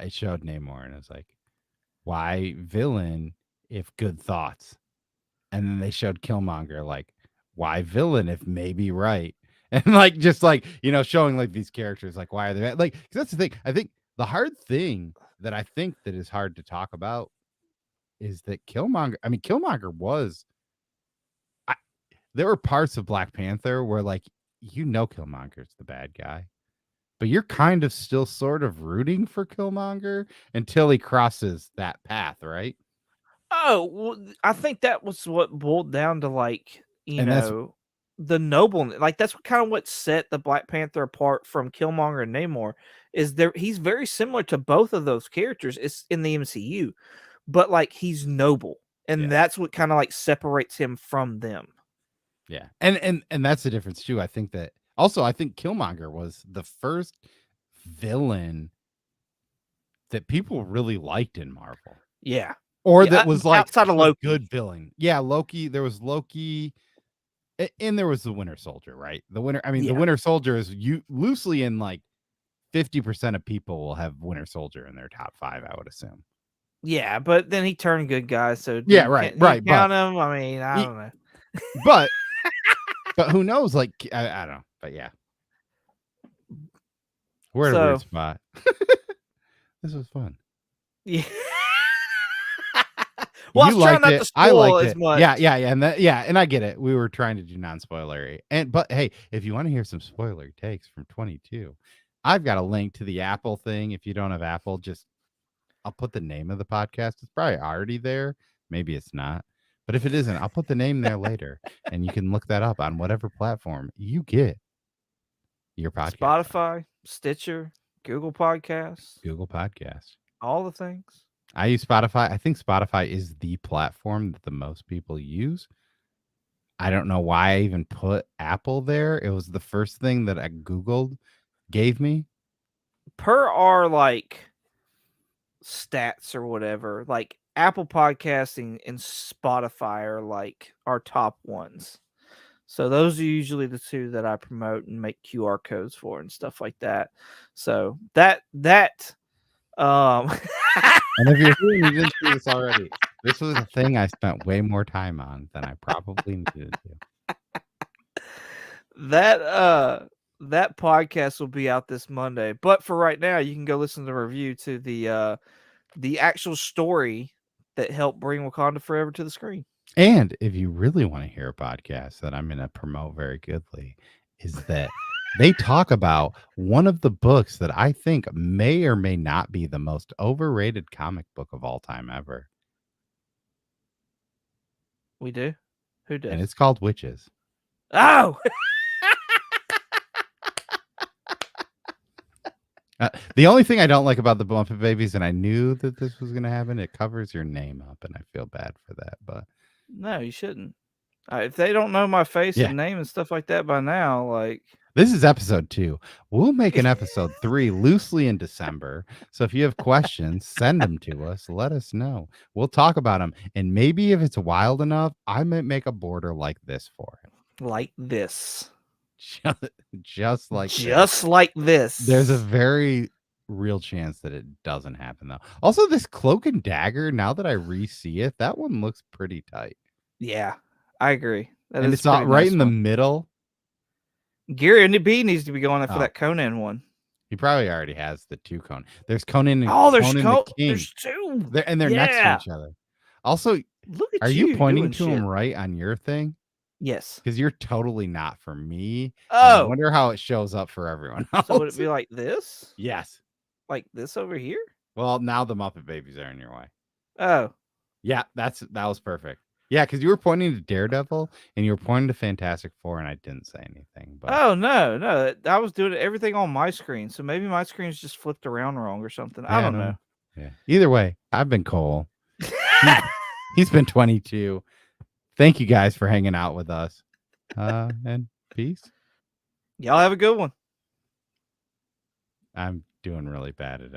it showed Namor, and it was like, why villain if good thoughts? And then they showed Killmonger, like, why villain if maybe right? And like, just like, showing like these characters, like, why are they like, 'cause that's the thing. I think the hard thing that I think that is hard to talk about is that Killmonger was, I, there were parts of Black Panther where like, Killmonger's the bad guy, but you're kind of still sort of rooting for Killmonger until he crosses that path, right? Oh, well, I think that was what boiled down to like, And that's the nobleness. Like that's kind of what set the Black Panther apart from Killmonger and Namor is there he's very similar to both of those characters. It's in the MCU, but like he's noble. And yeah. that's what kind of like separates him from them. Yeah. And that's the difference too. I think that also I think Killmonger was the first villain that people really liked in Marvel. Yeah. Or Yeah, that was like outside of a Loki. good villain. Yeah, Loki, there was Loki, and there was the Winter Soldier, right? The Yeah. Winter Soldier is you loosely in like 50% of people will have Winter Soldier in their top 5, I would assume. Yeah, but then he turned good guy, so Yeah, right, do you right, count him? I mean, I he, don't know. but who knows? Like I don't know, but yeah, we're at a weird So, spot. This was fun. yeah. Well, I You was trying liked not to it. I spoil liked as it. Yeah, much. yeah, yeah, and I get it. We were trying to do non-spoilery, but hey, if you want to hear some spoiler takes from 22, I've got a link to the Apple thing. If you don't have Apple, just I'll put the name of the podcast. It's probably already there. Maybe it's not, but if it isn't, I'll put the name there later, and you can look that up on whatever platform you get your podcast on. Spotify, Stitcher, Google Podcasts, Google Podcast. all the things. I use Spotify. I think Spotify is the platform that the most people use. I don't know why I even put Apple there. It was the first thing that I Googled gave me. Per our like stats or whatever, like Apple Podcasting and Spotify are like our top ones. So those are usually the two that I promote and make QR codes for and stuff like that. So that And if you're here and you didn't see this already, this was a thing I spent way more time on than I probably needed to. that podcast will be out this Monday. But for right now, you can go listen to the review to the actual story that helped bring Wakanda Forever to the screen. And if you really want to hear a podcast that I'm going to promote very goodly, is that they talk about one of the books that I think may or may not be the most overrated comic book of all time ever. We do? Who does? And it's called Witches. Oh! The only thing I don't like about the Bumpin' Babies, and I knew that this was going to happen, it covers your name up, and I feel bad for that. But No, you shouldn't. If they don't know my face yeah, and name and stuff like that by now, like this is episode 2. We'll make an episode 3 loosely in December. So if you have questions, send them to us. Let us know. We'll talk about them, and maybe if it's wild enough, I might make a border like this for it, like this. just like Just like this. There's a very real chance that it doesn't happen though. Also, this Cloak and Dagger, now that I re-see it, that one looks pretty tight. Yeah, I agree. That and is it's all pretty right nice in the one. middle. Gary and the B needs to be going for Oh. that Conan one. He probably already has the 2 Conan. There's Conan and Oh, Conan the King. there's 2. They're next to each other. Also, Look at are you pointing doing to shit. him right on your thing? Yes. Because you're totally not for me. Oh. I wonder how it shows up for everyone else. So would it be like this? Yes. Like this over here? Well, now the Muppet Babies are in your way. Oh. Yeah, that was perfect. Yeah, because you were pointing to Daredevil and you were pointing to Fantastic Four, and I didn't say anything. But Oh no, I was doing everything on my screen, so maybe my screen's just flipped around wrong or something. I don't know. Yeah. Either way, I've been Cole. He's been 22. Thank you guys for hanging out with us. And peace. Y'all have a good one. I'm doing really bad at